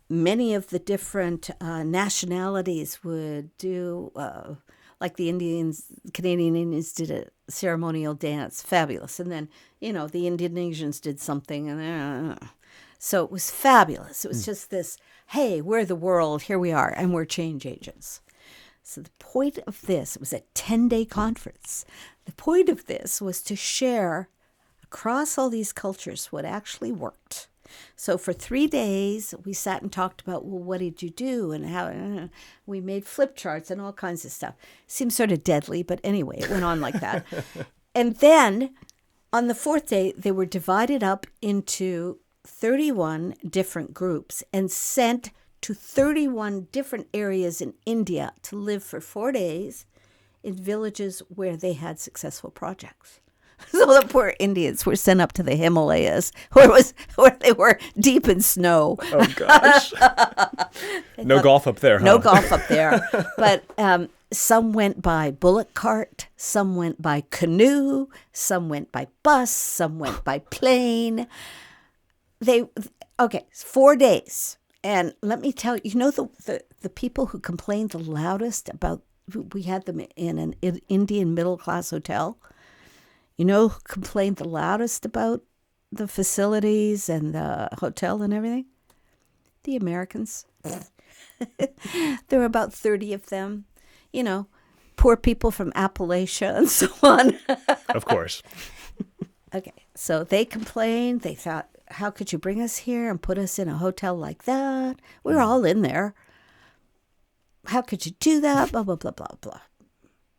many of the different nationalities would do, like the Canadian Indians did a ceremonial dance, fabulous. And then, the Indonesians did something. And so it was fabulous. It was just this, hey, we're the world, here we are, and we're change agents. So the point of this, it was a 10-day conference. The point of this was to share across all these cultures what actually worked. So for 3 days, we sat and talked about, well, what did you do? And how we made flip charts and all kinds of stuff. Seems sort of deadly, but anyway, it went on like that. And then on the 4th day, they were divided up into 31 different groups and sent to 31 different areas in India to live for 4 days in villages where they had successful projects. So the poor Indians were sent up to the Himalayas, where they were deep in snow. Oh gosh! No golf up there, huh? No golf up there. But some went by bullock cart, some went by canoe, some went by bus, some went by plane. 4 days, and let me tell you, the people who complained the loudest about, we had them in an Indian middle class hotel. Who complained the loudest about the facilities and the hotel and everything? The Americans. There were about 30 of them. Poor people from Appalachia and so on. Of course. Okay, so they complained. They thought, how could you bring us here and put us in a hotel like that? We were all in there. How could you do that? Blah, blah, blah, blah, blah.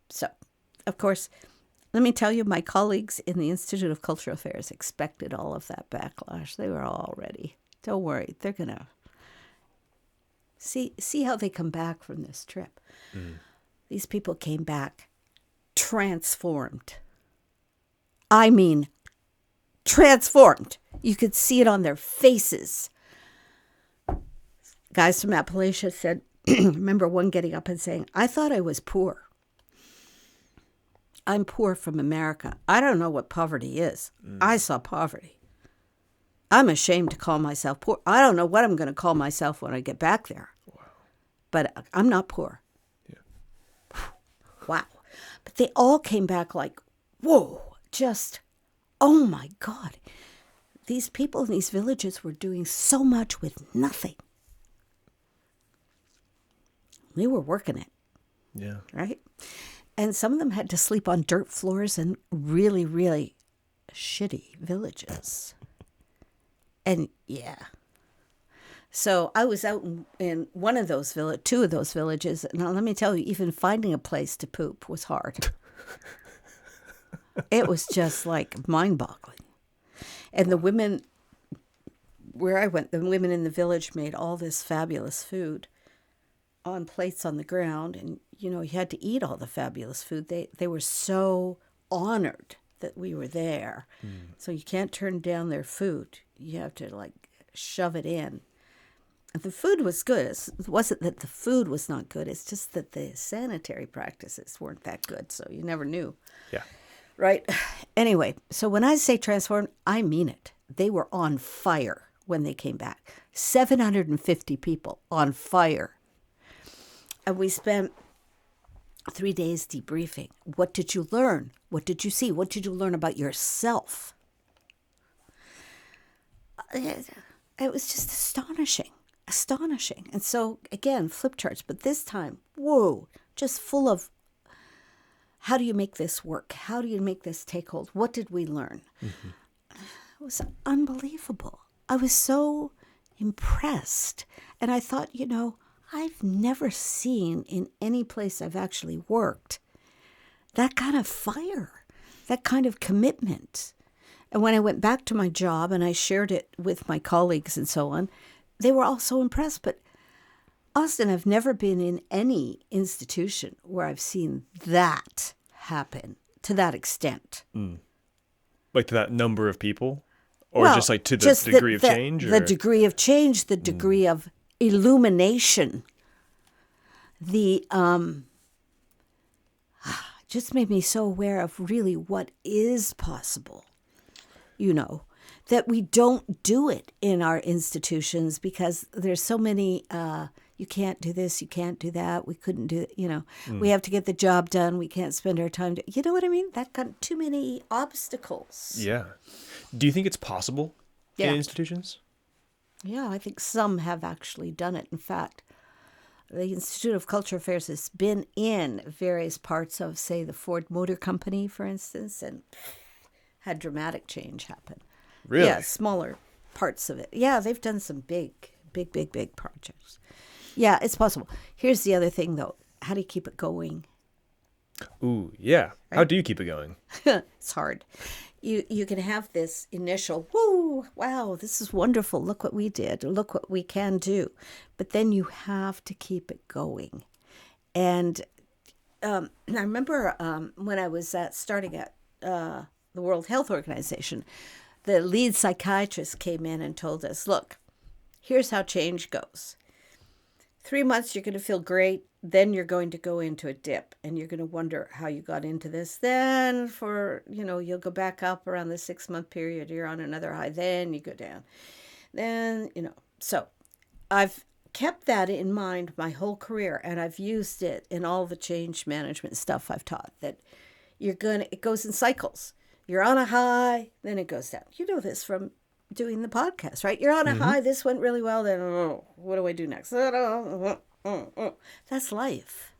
So, of course, let me tell you, my colleagues in the Institute of Cultural Affairs expected all of that backlash. They were all ready. Don't worry. They're going to see how they come back from this trip. These people came back transformed. I mean, transformed. You could see it on their faces. Guys from Appalachia said, remember one getting up and saying, I thought I was poor. I'm poor from America. I don't know what poverty is. I saw poverty. I'm ashamed to call myself poor. I don't know what I'm going to call myself when I get back there. Wow. But I'm not poor. wow. But they all came back like, whoa, just, oh my God. These people in these villages were doing so much with nothing. They were working it. Yeah. Right? And some of them had to sleep on dirt floors in really, really shitty villages. And yeah. So I was out in one of those two of those villages. Now, let me tell you, even finding a place to poop was hard. It was just like mind-boggling. And the women, where I went, the women in the village made all this fabulous food on plates on the ground. And, you know, you had to eat all the fabulous food. They were so honored that we were there. So you can't turn down their food. You have to, like, shove it in. The food was good. It wasn't that the food was not good. It's just that the sanitary practices weren't that good. So you never knew. Yeah. Right? Anyway, so when I say transformed, I mean it. They were on fire when they came back. 750 people on fire. And we spent 3 days debriefing. What did you learn? What did you see? What did you learn about yourself? It was just astonishing. And so, again, flip charts. But this time, whoa, just full of how do you make this work? How do you make this take hold? What did we learn? Mm-hmm. It was unbelievable. I was so impressed. And I thought, you know, I've never seen in any place I've actually worked that kind of fire, that kind of commitment. And when I went back to my job and I shared it with my colleagues and so on, they were all so impressed. But Austin, I've never been in any institution where I've seen that happen to that extent. Like to that number of people? Or just like to the degree of change? The degree of change, the degree of illumination. The just made me so aware of really what is possible, you know, that we don't do it in our institutions because there's so many, you can't do this, you can't do that, we couldn't do it, you know, we have to get the job done, we can't spend our time, you know what I mean? That got too many obstacles. Yeah. Do you think it's possible in institutions? Yeah, I think some have actually done it. In fact, the Institute of Cultural Affairs has been in various parts of, say, the Ford Motor Company, for instance, and had dramatic change happen. Really? Yeah, smaller parts of it. Yeah, they've done some big projects. Yeah, it's possible. Here's the other thing, though. How do you keep it going? Ooh, yeah. Right? How do you keep it going? It's hard. You can have this initial, woo, wow, this is wonderful. Look what we did. Look what we can do. But then you have to keep it going. And I remember when I was starting at the World Health Organization, the lead psychiatrist came in and told us, look, here's how change goes. 3 months, you're going to feel great. Then you're going to go into a dip and you're going to wonder how you got into this. Then you'll go back up around the 6-month period. You're on another high. Then you go down. Then, so I've kept that in mind my whole career. And I've used it in all the change management stuff I've taught, that it goes in cycles. You're on a high, then it goes down. You know this from doing the podcast, right? You're on a high. This went really well. Then, what do I do next? That's life.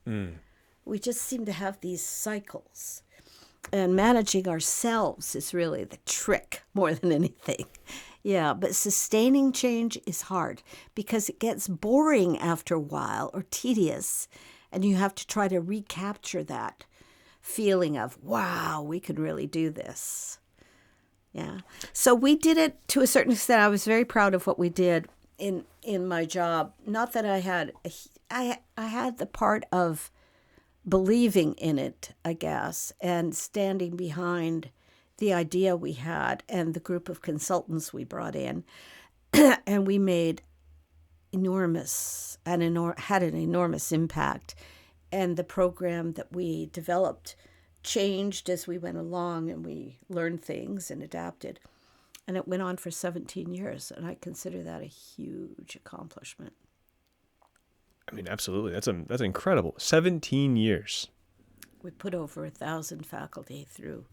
We just seem to have these cycles. And managing ourselves is really the trick more than anything. Yeah, but sustaining change is hard because it gets boring after a while or tedious. And you have to try to recapture that feeling of, wow, we could really do this. Yeah. So we did it to a certain extent. I was very proud of what we did in my job. Not that I had the part of believing in it, I guess, and standing behind the idea we had and the group of consultants we brought in. And we made had an enormous impact. And the program that we developed changed as we went along, and we learned things and adapted. And it went on for 17 years, and I consider that a huge accomplishment. I mean, absolutely. That's incredible. 17 years. We put over 1,000 faculty through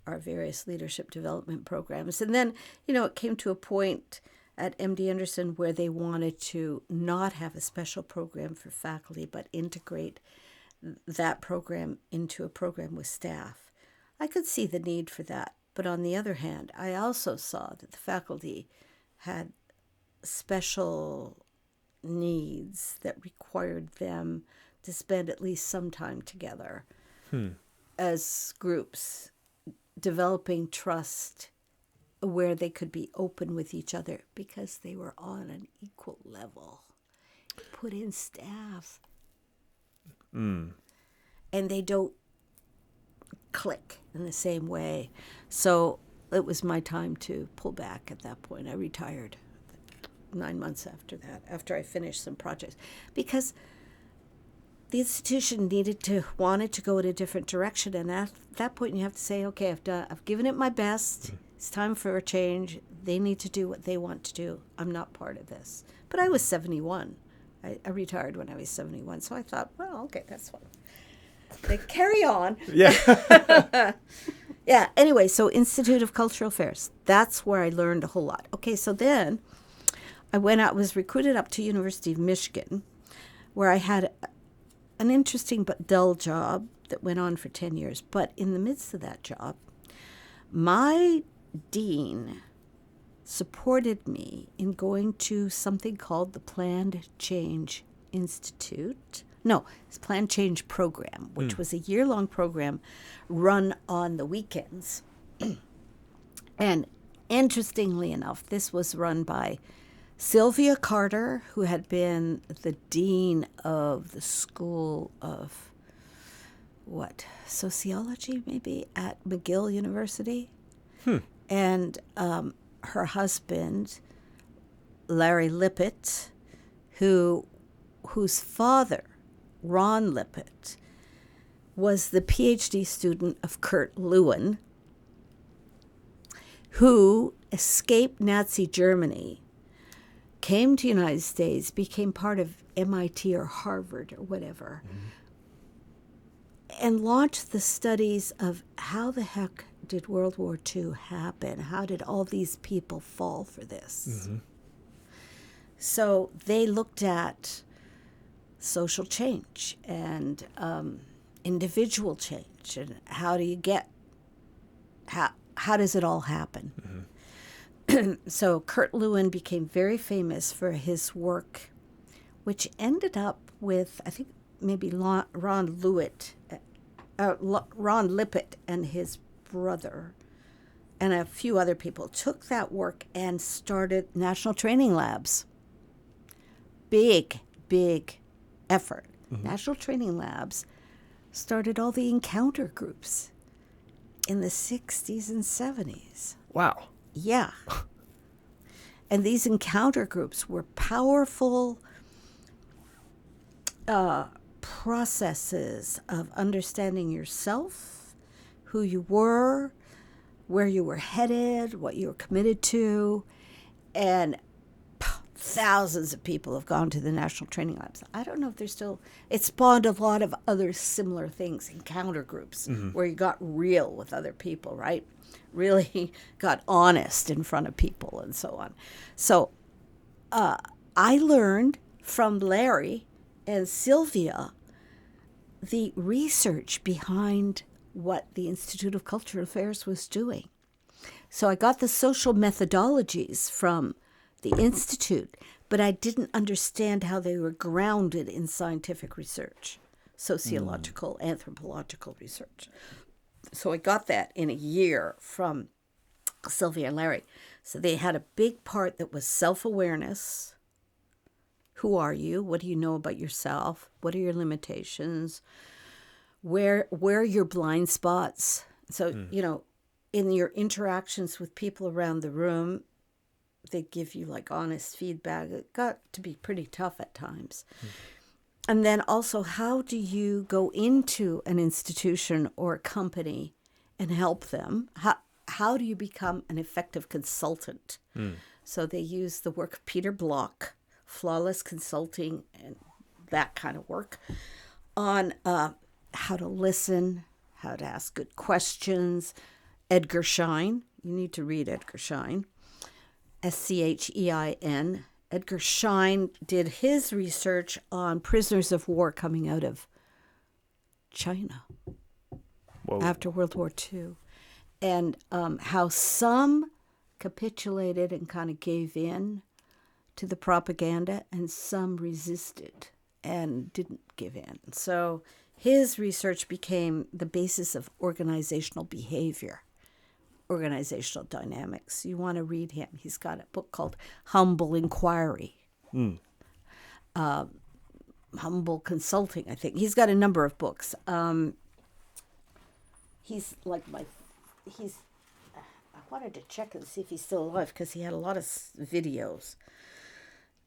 our various leadership development programs. And then, it came to a point at MD Anderson where they wanted to not have a special program for faculty, but integrate that program into a program with staff. I could see the need for that. But on the other hand, I also saw that the faculty had special needs that required them to spend at least some time together as groups, developing trust where they could be open with each other because they were on an equal level. Put in staff. And they don't click in the same way. So it was my time to pull back at that point. I retired 9 months after that, after I finished some projects, because the institution wanted to go in a different direction. And at that point, you have to say, okay, I've given it my best. It's time for a change. They need to do what they want to do. I'm not part of this. But I was 71. I retired when I was 71. So I thought, well, okay, that's fine. They carry on. Yeah. Yeah. Anyway, so Institute of Cultural Affairs. That's where I learned a whole lot. Okay, so then I was recruited up to University of Michigan, where I had an interesting but dull job that went on for 10 years. But in the midst of that job, my dean supported me in going to something called the Planned Change Institute. No, it's Planned Change Program, which was a year-long program run on the weekends. And interestingly enough, this was run by Sylvia Carter, who had been the dean of the School of, Sociology, maybe, at McGill University. And her husband, Larry Lippitt, whose father, Ron Lippitt, was the PhD student of Kurt Lewin, who escaped Nazi Germany, came to the United States, became part of MIT or Harvard or whatever, and launched the studies of how the heck did World War II happen? How did all these people fall for this? So they looked at social change and individual change, and how does it all happen? So Kurt Lewin became very famous for his work, which ended up with, I think, maybe Ron Lippitt and his brother and a few other people took that work and started national training labs. Big effort. National training labs started all the encounter groups in the 60s and 70s. Wow. Yeah. And these encounter groups were powerful processes of understanding yourself, who you were, where you were headed, what you were committed to, and thousands of people have gone to the national training labs. I don't know if they're still, it spawned a lot of other similar things, encounter groups, where you got real with other people, right? Really got honest in front of people and so on. So I learned from Larry and Sylvia the research behind what the Institute of Cultural Affairs was doing. So I got the social methodologies from the Institute, but I didn't understand how they were grounded in scientific research, sociological, anthropological research. So I got that in a year from Sylvia and Larry. So they had a big part that was self-awareness. Who are you? What do you know about yourself? What are your limitations? Where are your blind spots? So, in your interactions with people around the room, they give you like honest feedback. It got to be pretty tough at times. And then also, how do you go into an institution or a company and help them? How do you become an effective consultant? So they use the work of Peter Block, flawless consulting and that kind of work, on how to listen, how to ask good questions. Edgar Schein, you need to read Edgar Schein, Schein. Edgar Schein did his research on prisoners of war coming out of China after World War II, and how some capitulated and kind of gave in to the propaganda, and some resisted and didn't give in. So his research became the basis of organizational behavior, organizational dynamics. You want to read him. He's got a book called Humble Inquiry. Humble Consulting, I think. He's got a number of books. He's like my, he's, I wanted to check and see if he's still alive because he had a lot of videos.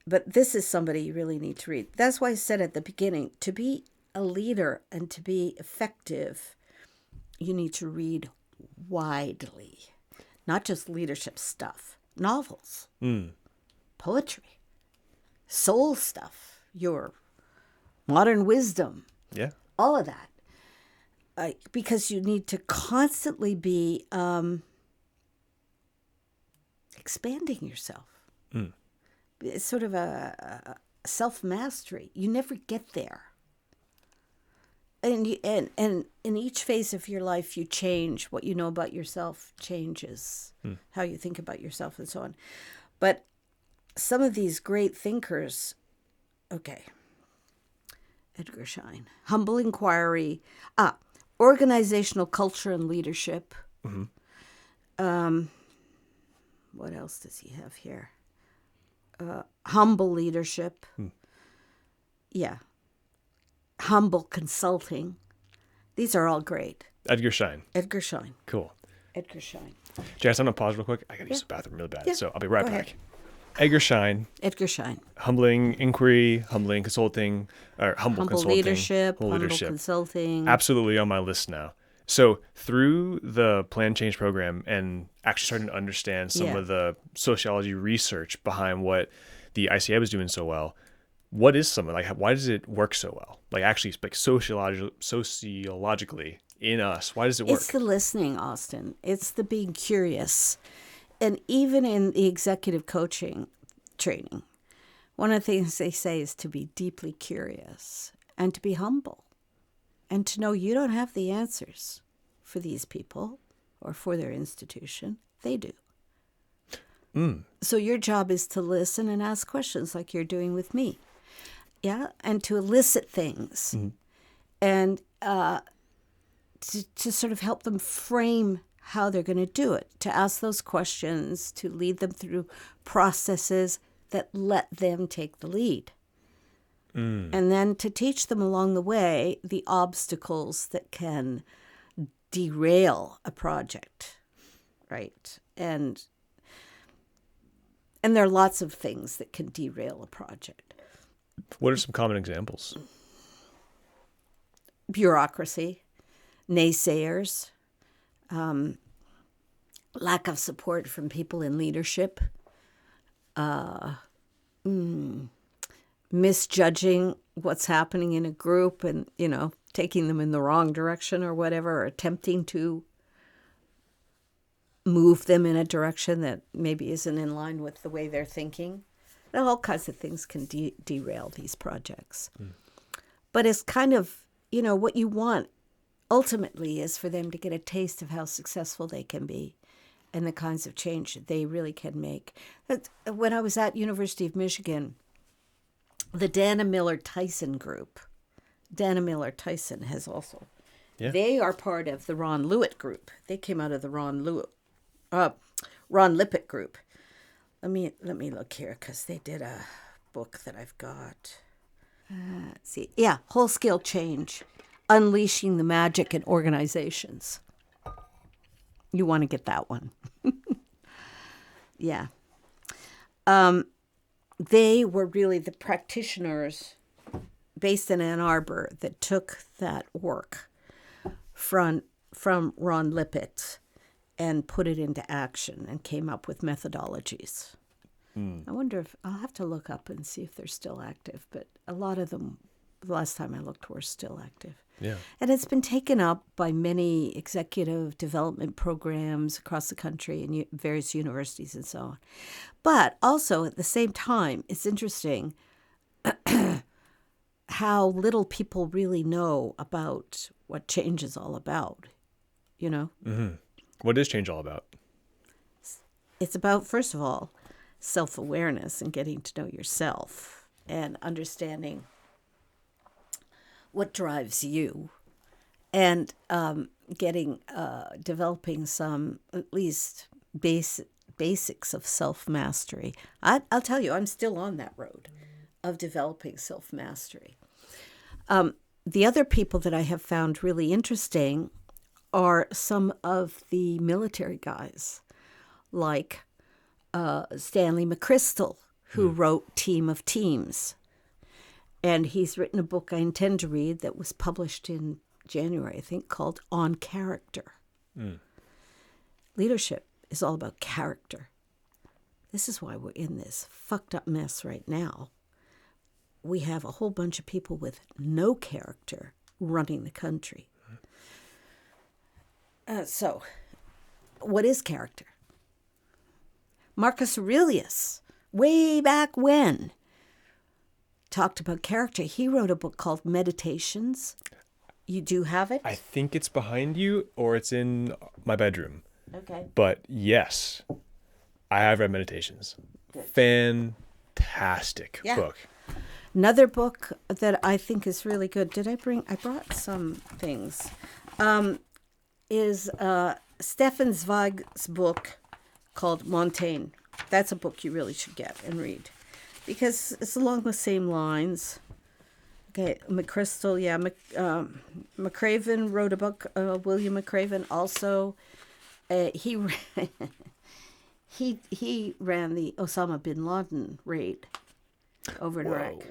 But this is somebody you really need to read. That's why I said at the beginning, to be a leader and to be effective, you need to read widely. Not just leadership stuff, novels, poetry, soul stuff, your modern wisdom, all of that. Because you need to constantly be expanding yourself. It's sort of a self-mastery. You never get there. And in each phase of your life, you change. What you know about yourself changes. How you think about yourself and so on. But some of these great thinkers, Edgar Schein, Humble Inquiry, Organizational Culture and Leadership. What else does he have here? Humble Leadership. Humble Consulting. These are all great. Edgar Schein. Edgar Schein. Cool. Edgar Schein. Janis, I'm going to pause real quick. I got to use the bathroom really bad, so I'll be right Go back. ahead. Edgar Schein. Edgar Schein. Humbling Inquiry, Humbling Consulting, or Humble Consulting. Leadership, Humble Leadership. Consulting. Absolutely on my list now. So through the Plan Change program and actually starting to understand some of the sociology research behind what the ICA was doing so well, what is some of why does it work so well? Like actually like sociologically in us, why does it work? It's the listening, Austin. It's the being curious. And even in the executive coaching training, one of the things they say is to be deeply curious and to be humble and to know you don't have the answers for these people or for their institution. They do. So your job is to listen and ask questions like you're doing with me. And to elicit things and to sort of help them frame how they're going to do it, to ask those questions, to lead them through processes that let them take the lead. And then to teach them along the way the obstacles that can derail a project, right? And there are lots of things that can derail a project. What are some common examples? Bureaucracy, naysayers, lack of support from people in leadership, misjudging what's happening in a group and, taking them in the wrong direction or whatever, or attempting to move them in a direction that maybe isn't in line with the way they're thinking. All kinds of things can derail these projects. But it's kind of, what you want ultimately is for them to get a taste of how successful they can be and the kinds of change that they really can make. When I was at University of Michigan, the Dana Miller-Tyson group, Dana Miller-Tyson has also, they are part of the Ron Lewitt group. They came out of the Ron Lippitt group. Let me look here because they did a book that I've got. Let's see. Whole Scale Change, Unleashing the Magic in Organizations. You want to get that one. They were really the practitioners based in Ann Arbor that took that work from Ron Lippitt and put it into action and came up with methodologies. I wonder if I'll have to look up and see if they're still active, but a lot of them The last time I looked, we're still active. Yeah. And it's been taken up by many executive development programs across the country and various universities and so on. But also at the same time, it's interesting how little people really know about what change is all about, you know? Mm-hmm. What is change all about? It's about, first of all, self-awareness and getting to know yourself and understanding what drives you, and developing some, at least basics of self-mastery. I'll tell you, I'm still on that road of developing self-mastery. The other people that I have found really interesting are some of the military guys, like Stanley McChrystal, who wrote Team of Teams. And he's written a book I intend to read that was published in January, I think, called On Character. Leadership is all about character. This is why we're in this fucked up mess right now. We have a whole bunch of people with no character running the country. So, what is character? Marcus Aurelius, way back when, talked about character. He wrote a book called Meditations. You do have it? I think it's behind you or it's in my bedroom. Okay. But yes, I have read Meditations. Good. Fantastic book. Another book that I think is really good. I brought some things. Is Stefan Zweig's book called Montaigne. That's a book you really should get and read, because it's along the same lines. Okay, McChrystal, McCraven wrote a book. William McCraven also. He ran the Osama bin Laden raid over in Iraq.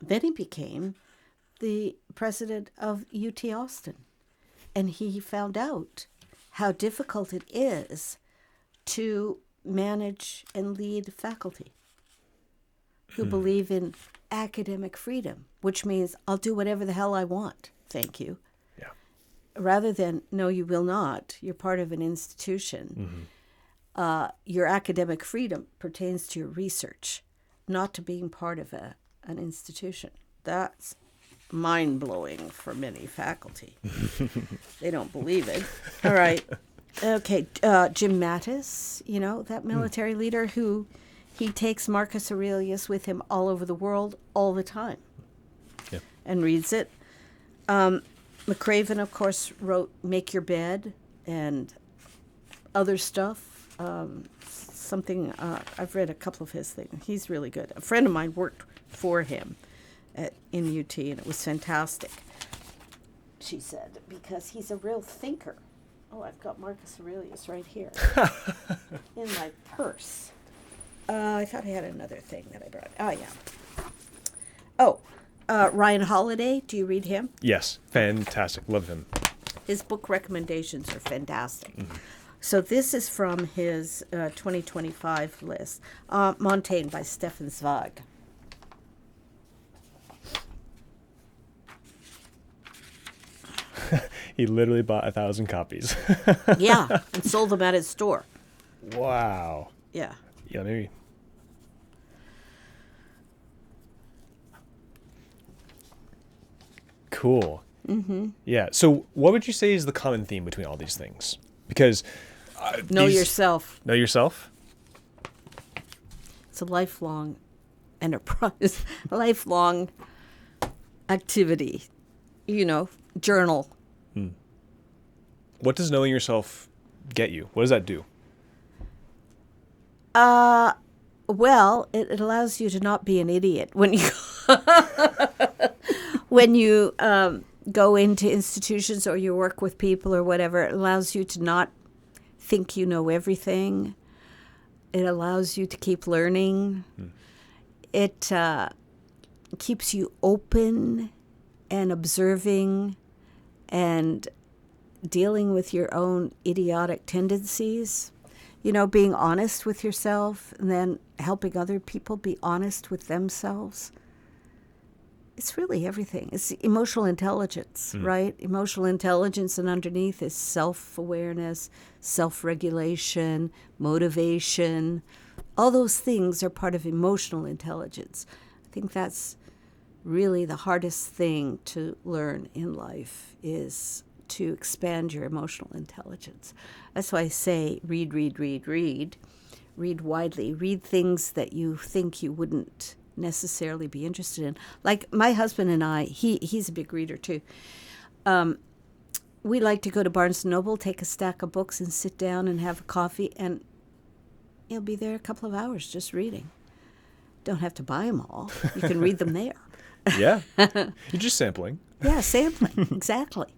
Then he became the president of UT Austin, and he found out how difficult it is to manage and lead faculty who believe in academic freedom, which means I'll do whatever the hell I want. Thank you. Yeah. Rather than, no, you will not. You're part of an institution. Your academic freedom pertains to your research, not to being part of an institution. That's mind-blowing for many faculty. They don't believe it. All right. Okay, Jim Mattis, that military leader who he takes Marcus Aurelius with him all over the world all the time and reads it. McCraven, of course, wrote Make Your Bed and other stuff. I've read a couple of his things. He's really good. A friend of mine worked for him in UT, and it was fantastic, she said, because he's a real thinker. Oh, I've got Marcus Aurelius right here in my purse. I thought I had another thing that I brought. Oh, yeah. Oh, Ryan Holiday. Do you read him? Yes. Fantastic. Love him. His book recommendations are fantastic. So this is from his 2025 list. Montaigne by Stefan Zweig. He literally bought 1,000 copies. Yeah, and sold them at his store. Wow. Yeah. Yeah, maybe. Cool. Yeah. So what would you say is the common theme between all these things? Because know yourself. Know yourself? It's a lifelong enterprise, a lifelong activity, journal. What does knowing yourself get you? What does that do? Well, it allows you to not be an idiot when you go into institutions or you work with people or whatever. It allows you to not think you know everything. It allows you to keep learning. It keeps you open and observing and dealing with your own idiotic tendencies. Being honest with yourself and then helping other people be honest with themselves. it's really everything. It's emotional intelligence, right? Emotional intelligence, and underneath is self-awareness, self-regulation, motivation. All those things are part of emotional intelligence. I think that's really the hardest thing to learn in life, is to expand your emotional intelligence. That's why I say read, read, read, read. Read widely. Read things that you think you wouldn't necessarily be interested in. Like my husband and I, he's a big reader too. We like to go to Barnes & Noble, take a stack of books and sit down and have a coffee, and he'll be there a couple of hours just reading. Don't have to buy them all. You can read them there. Yeah. You're just sampling. Yeah, sampling, exactly.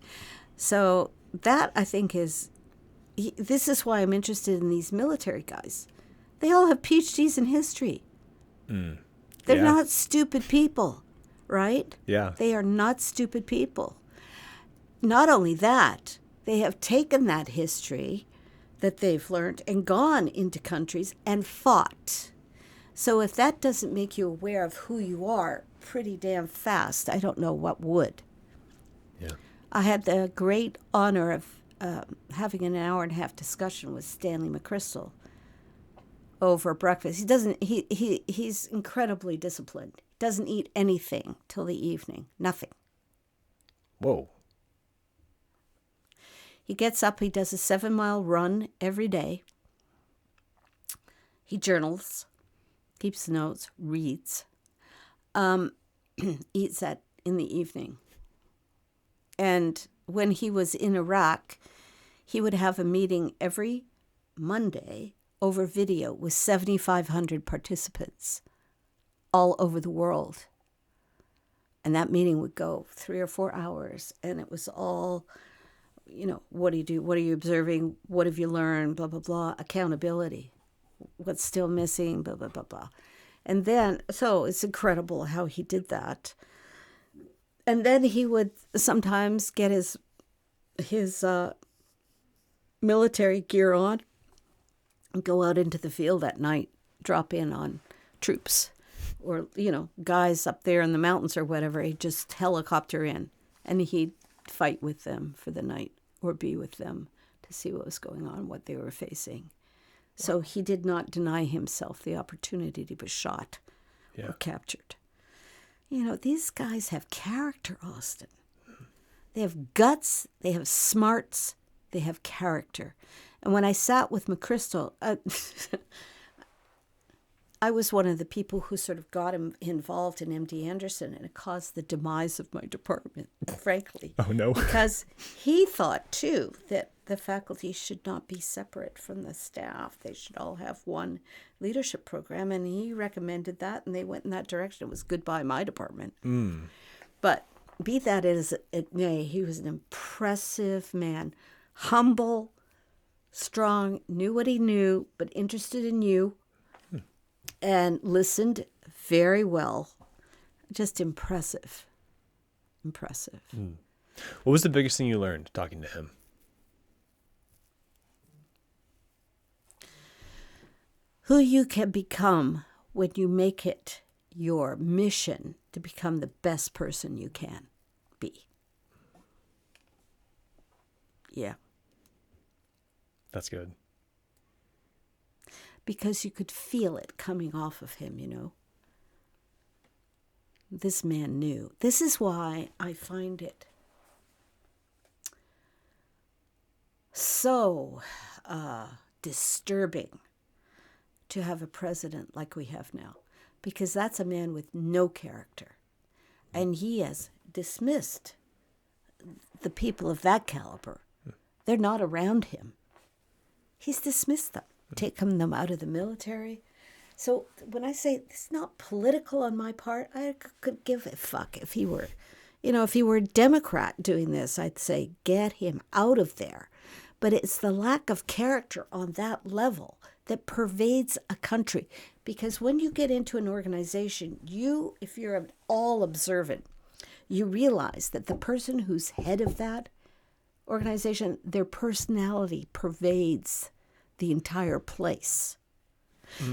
So that, I think, this is why I'm interested in these military guys. They all have PhDs in history. They're not stupid people, right? Yeah. They are not stupid people. Not only that, they have taken that history that they've learned and gone into countries and fought. So if that doesn't make you aware of who you are pretty damn fast, I don't know what would. Yeah. I had the great honor of having an hour and a half discussion with Stanley McChrystal over breakfast. He's incredibly disciplined. Doesn't eat anything till the evening. Nothing. Whoa. He gets up, he does a 7-mile run every day. He journals, keeps notes, reads, eats that in the evening. And when he was in Iraq, he would have a meeting every Monday over video with 7,500 participants all over the world. And that meeting would go 3 or 4 hours, and it was all, what do you do? What are you observing? What have you learned? Blah, blah, blah. Accountability. What's still missing? Blah, blah, blah, blah. And then, so it's incredible how he did that. And then he would sometimes get his military gear on and go out into the field at night, drop in on troops or, guys up there in the mountains or whatever. He'd just helicopter in, and he'd fight with them for the night or be with them to see what was going on, what they were facing. So he did not deny himself the opportunity to be shot or captured. These guys have character, Austin. They have guts, they have smarts, they have character. And when I sat with McChrystal, I was one of the people who sort of got him involved in MD Anderson, and it caused the demise of my department, frankly. Oh, no. Because he thought, too, that the faculty should not be separate from the staff. They should all have one leadership program, and he recommended that, and they went in that direction. It was goodbye my department. But be that as it may, he was an impressive man, humble, strong, knew what he knew, but interested in you, and listened very well. Just impressive. Impressive. What was the biggest thing you learned talking to him? Who you can become when you make it your mission to become the best person you can be. Yeah. That's good. Because you could feel it coming off of him, This man knew. This is why I find it so disturbing to have a president like we have now, because that's a man with no character. And he has dismissed the people of that caliber. They're not around him. He's dismissed them, taken them out of the military. So when I say it's not political on my part, I could give a fuck if he were, if he were a Democrat doing this, I'd say get him out of there. But it's the lack of character on that level that pervades a country. Because when you get into an organization, if you're at all observant, you realize that the person who's head of that organization, their personality pervades the entire place.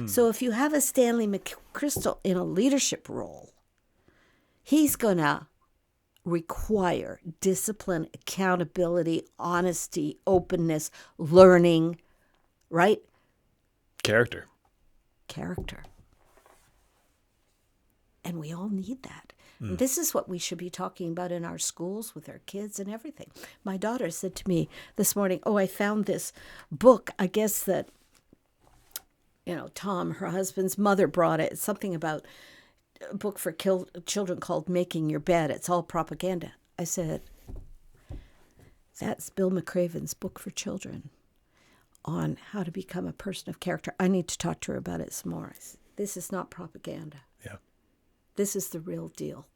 So if you have a Stanley McChrystal in a leadership role, he's going to require discipline, accountability, honesty, openness, learning, right? Character. And we all need that. And this is what we should be talking about in our schools with our kids and everything. My daughter said to me this morning, oh, I found this book. I guess that, Tom, her husband's mother, brought it. It's something about a book for children called Making Your Bed. It's all propaganda. I said, that's Bill McCraven's book for children on how to become a person of character. I need to talk to her about it some more. This is not propaganda. Yeah. This is the real deal.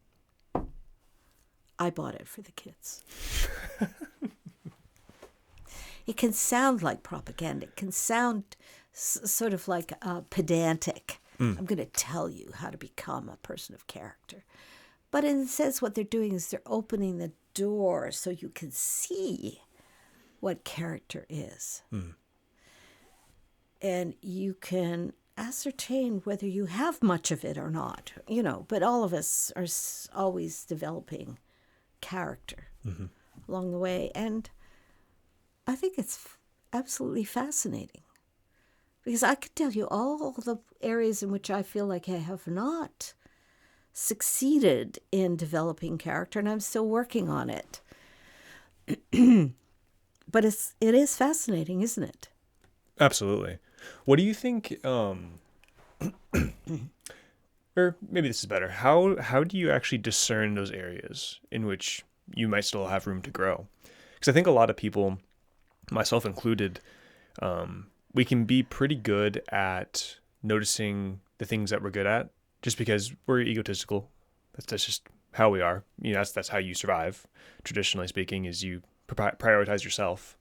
I bought it for the kids. It can sound like propaganda. It can sound sort of like pedantic. I'm going to tell you how to become a person of character. But in a sense, what they're doing is they're opening the door so you can see what character is. And you can ascertain whether you have much of it or not, but all of us are always developing character along the way. And I think it's absolutely fascinating because I could tell you all the areas in which I feel like I have not succeeded in developing character, and I'm still working on it. But it is fascinating, isn't it? Absolutely. What do you think, or maybe this is better, how do you actually discern those areas in which you might still have room to grow? Because I think a lot of people, myself included, we can be pretty good at noticing the things that we're good at just because we're egotistical. That's just how we are. That's how you survive, traditionally speaking, is you prioritize yourself.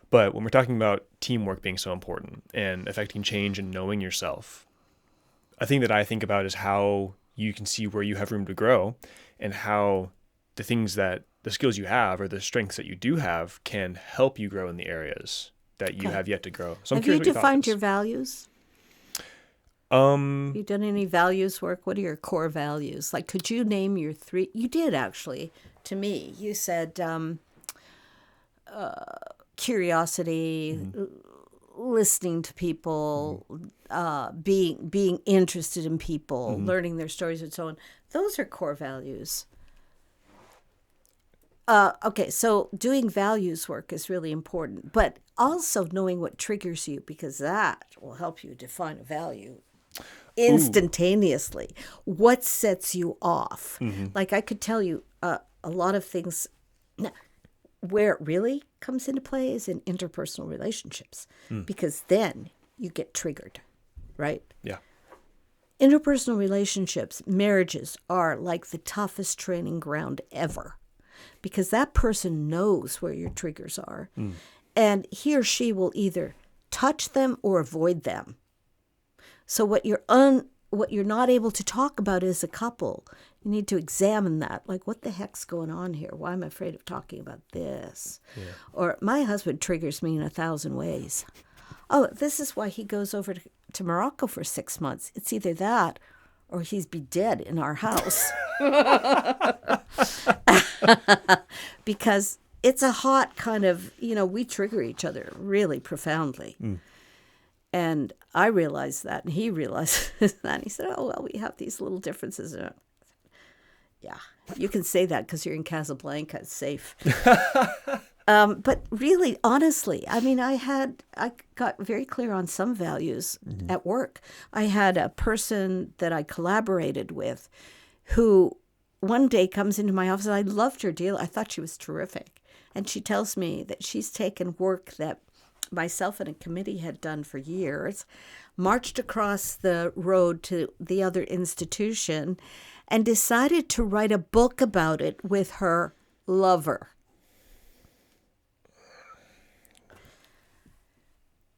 But when we're talking about teamwork being so important and affecting change and knowing yourself, a thing that I think about is how you can see where you have room to grow and how the skills you have or the strengths that you do have can help you grow in the areas that you have yet to grow. So I'm curious what your defined your values? Have you done any values work? What are your core values? Like, could you name your three? You did, actually, to me. You said curiosity, listening to people, being interested in people, learning their stories and so on. Those are core values. Okay, so doing values work is really important, but also knowing what triggers you, because that will help you define a value instantaneously. What sets you off? Like I could tell you a lot of things. Where it really comes into play is in interpersonal relationships, because then you get triggered, right? Yeah. Interpersonal relationships, marriages are like the toughest training ground ever, because that person knows where your triggers are, and he or she will either touch them or avoid them. So what you're not able to talk about as a couple, you need to examine that. Like, what the heck's going on here? Why am I afraid of talking about this? Yeah. Or my husband triggers me in 1,000 ways. Oh, this is why he goes over to Morocco for 6 months. It's either that or he's be dead in our house. Because it's a hot kind of, we trigger each other really profoundly. And I realized that, and he realized that. And he said, oh, well, we have these little differences. Yeah, you can say that because you're in Casablanca. It's safe. But really, honestly, I mean, I got very clear on some values at work. I had a person that I collaborated with who one day comes into my office, and I loved her deal. I thought she was terrific. And she tells me that she's taken work that myself and a committee had done for years, marched across the road to the other institution, and decided to write a book about it with her lover.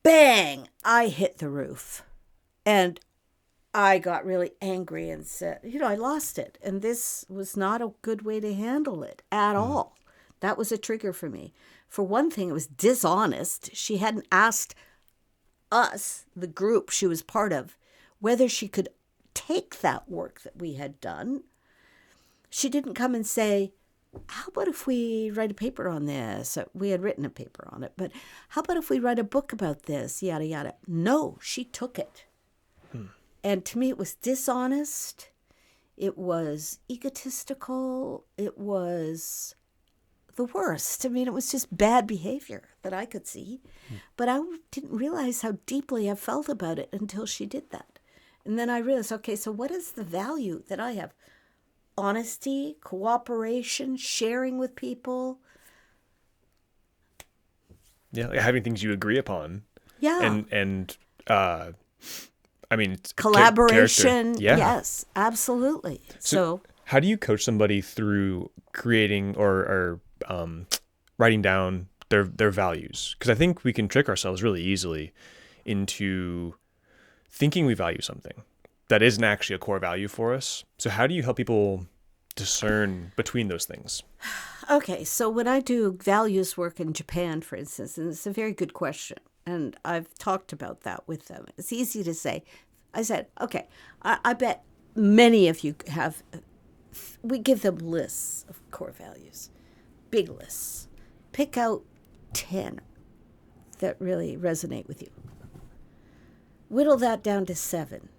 Bang! I hit the roof. And I got really angry and said, I lost it. And this was not a good way to handle it at all. That was a trigger for me. For one thing, it was dishonest. She hadn't asked us, the group she was part of, whether she could take that work that we had done. she didn't come and say, how about if we write a paper on this? We had written a paper on it, but how about if we write a book about this? Yada, yada. No, she took it. And to me, it was dishonest. It was egotistical. It was the worst. I mean, it was just bad behavior that I could see. But I didn't realize how deeply I felt about it until she did that. And then I realized, okay, so what is the value that I have? Honesty, cooperation, sharing with people. Yeah, like having things you agree upon. Yeah. And I mean, it's collaboration. Yeah. Yes, absolutely. So how do you coach somebody through creating or writing down their values? Because I think we can trick ourselves really easily into thinking we value something that isn't actually a core value for us. So how do you help people discern between those things? Okay, so when I do values work in Japan, for instance, and it's a very good question, and I've talked about that with them. It's easy to say. I said, okay, I bet many of you have, we give them lists of core values, big lists. Pick out 10 that really resonate with you. Whittle that down to 7.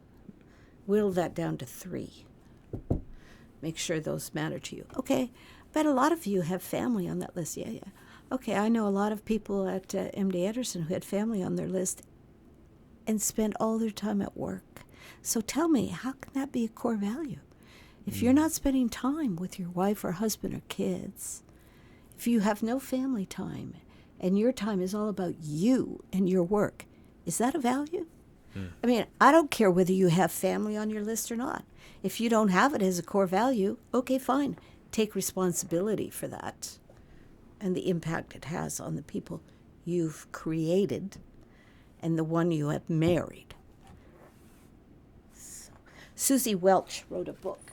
Whittle that down to 3. Make sure those matter to you. Okay, bet a lot of you have family on that list. Yeah. Okay, I know a lot of people at MD Anderson who had family on their list and spent all their time at work. So tell me, how can that be a core value? If you're not spending time with your wife or husband or kids, if you have no family time and your time is all about you and your work, is that a value? I mean, I don't care whether you have family on your list or not. If you don't have it as a core value, okay, fine. Take responsibility for that and the impact it has on the people you've created and the one you have married. So, Susie Welch wrote a book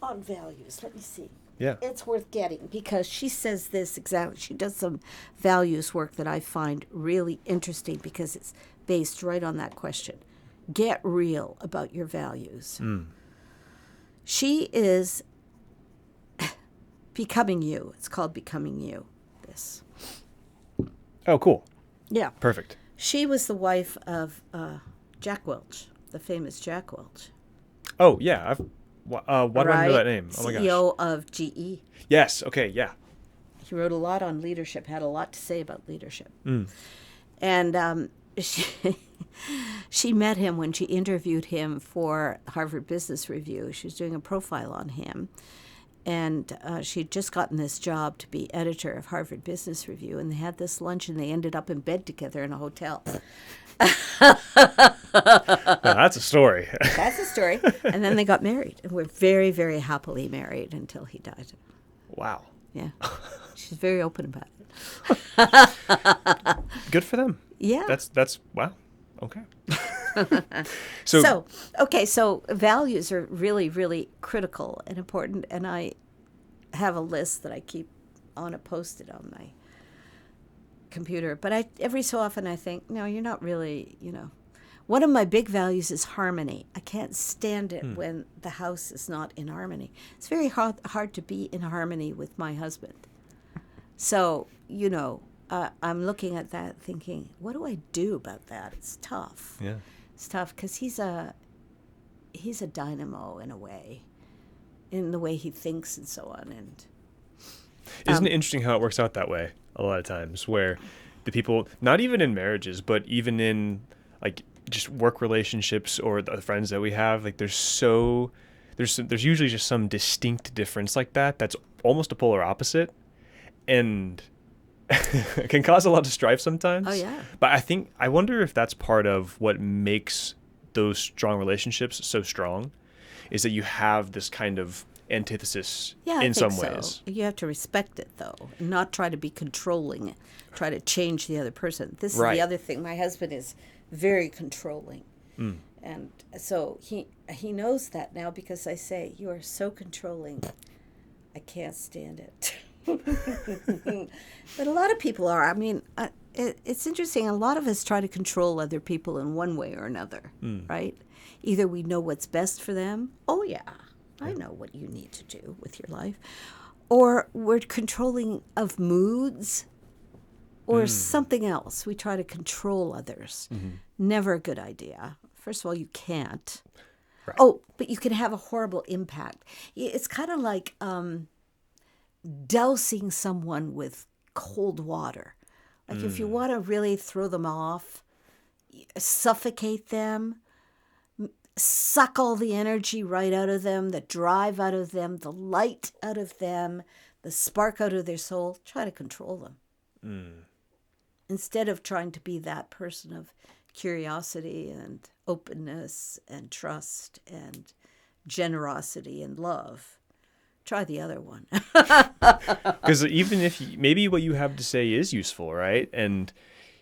on values. Let me see. Yeah. It's worth getting because she says this exactly. She does some values work that I find really interesting because it's based right on that question. Get real about your values. She is Becoming You. It's called Becoming You. This. Oh, cool. Yeah. Perfect. She was the wife of Jack Welch, the famous Jack Welch. Oh, yeah. Why do I know that name? Oh, my gosh. CEO of GE. Yes. Okay. Yeah. He wrote a lot on leadership, had a lot to say about leadership. And she met him when she interviewed him for Harvard Business Review. She was doing a profile on him. And she'd just gotten this job to be editor of Harvard Business Review. And they had this lunch and they ended up in bed together in a hotel. Now, that's a story. That's a story. And then they got married. And were very, very happily married until he died. Wow. Yeah. She's very open about it. Good for them. Yeah. That's wow. Okay. So values are really, really critical and important. And I have a list that I keep on a Post-it on my computer. But every so often I think, no, you're not really, One of my big values is harmony. I can't stand it when the house is not in harmony. It's very hard to be in harmony with my husband. So, I'm looking at that thinking, what do I do about that? It's tough. Yeah. It's tough because he's a dynamo in a way, in the way he thinks and so on. And isn't it interesting how it works out that way a lot of times, where the people, not even in marriages, but even in like just work relationships or the friends that we have, like there's usually just some distinct difference like that that's almost a polar opposite, and it can cause a lot of strife sometimes. Oh yeah. But I wonder if that's part of what makes those strong relationships so strong, is that you have this kind of antithesis in some ways. You have to respect it though, and not try to be controlling, try to change the other person. This is the other thing. My husband is very controlling. And so he knows that now because I say, you are so controlling, I can't stand it. But a lot of people are. I mean, it's interesting. A lot of us try to control other people in one way or another, right? Either we know what's best for them. Oh, yeah. I know what you need to do with your life. Or we're controlling of moods or something else. We try to control others. Never a good idea. First of all, you can't. Right. Oh, but you can have a horrible impact. It's kind of like dousing someone with cold water. Like if you want to really throw them off, suffocate them, suck all the energy right out of them, the drive out of them, the light out of them, the spark out of their soul, try to control them. Instead of trying to be that person of curiosity and openness and trust and generosity and love. Try the other one. Because even if maybe what you have to say is useful, right? And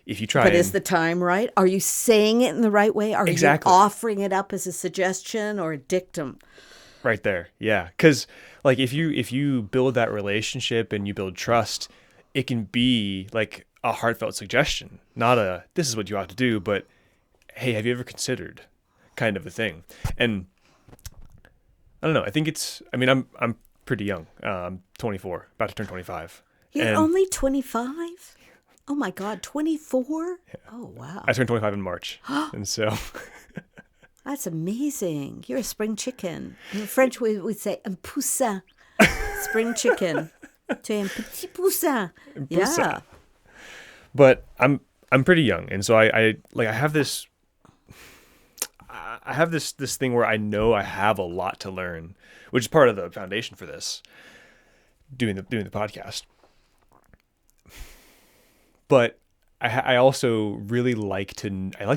if you try, but is the time right? Are you saying it in the right way? Are Exactly. you offering it up as a suggestion or a dictum? right there, yeah. Because like if you build that relationship and you build trust, it can be like a heartfelt suggestion, not a this is what you ought to do, but hey, have you ever considered, kind of a thing. And I don't know. I think I'm pretty young. I'm 24, about to turn 25. You're And only 25? Oh my God, 24? Yeah. Oh wow. I turned 25 in March, and so That's amazing. You're a spring chicken. In French, we would say un poussin. Spring chicken. Tu es un petit poussin. Yeah. But I'm pretty young, and so I have this thing where I know I have a lot to learn, which is part of the foundation for this, doing the podcast. But I also really like to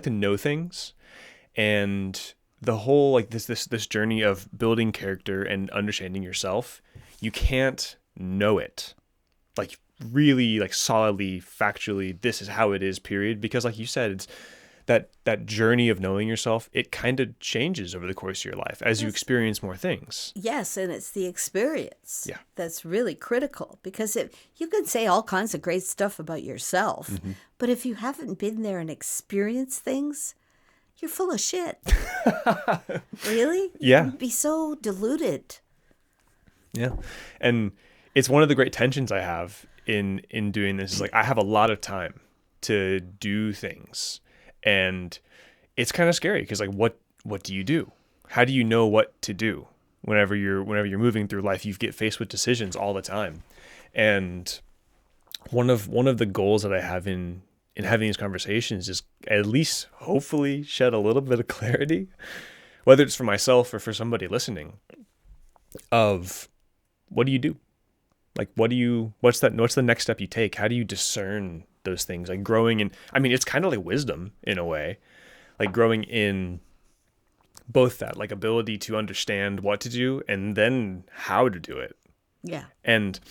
know things, and the whole like this journey of building character and understanding yourself, you can't know it like really like solidly factually this is how it is, period, because like you said, it's that journey of knowing yourself, it kind of changes over the course of your life as you experience more things. Yes, and it's the experience Yeah. that's really critical, because you can say all kinds of great stuff about yourself, but if you haven't been there and experienced things, you're full of shit. Really? Yeah. You can be so deluded. Yeah. And it's one of the great tensions I have in doing this is like I have a lot of time to do things, and it's kind of scary because like what do you do? How do you know what to do whenever you're moving through life? You get faced with decisions all the time. And one of the goals that I have in having these conversations is at least hopefully shed a little bit of clarity, whether it's for myself or for somebody listening, of what do you do? Like, what's the next step you take? How do you discern those things? Like growing in, I mean, it's kind of like wisdom in a way, like growing in both that like ability to understand what to do and then how to do it. Yeah. And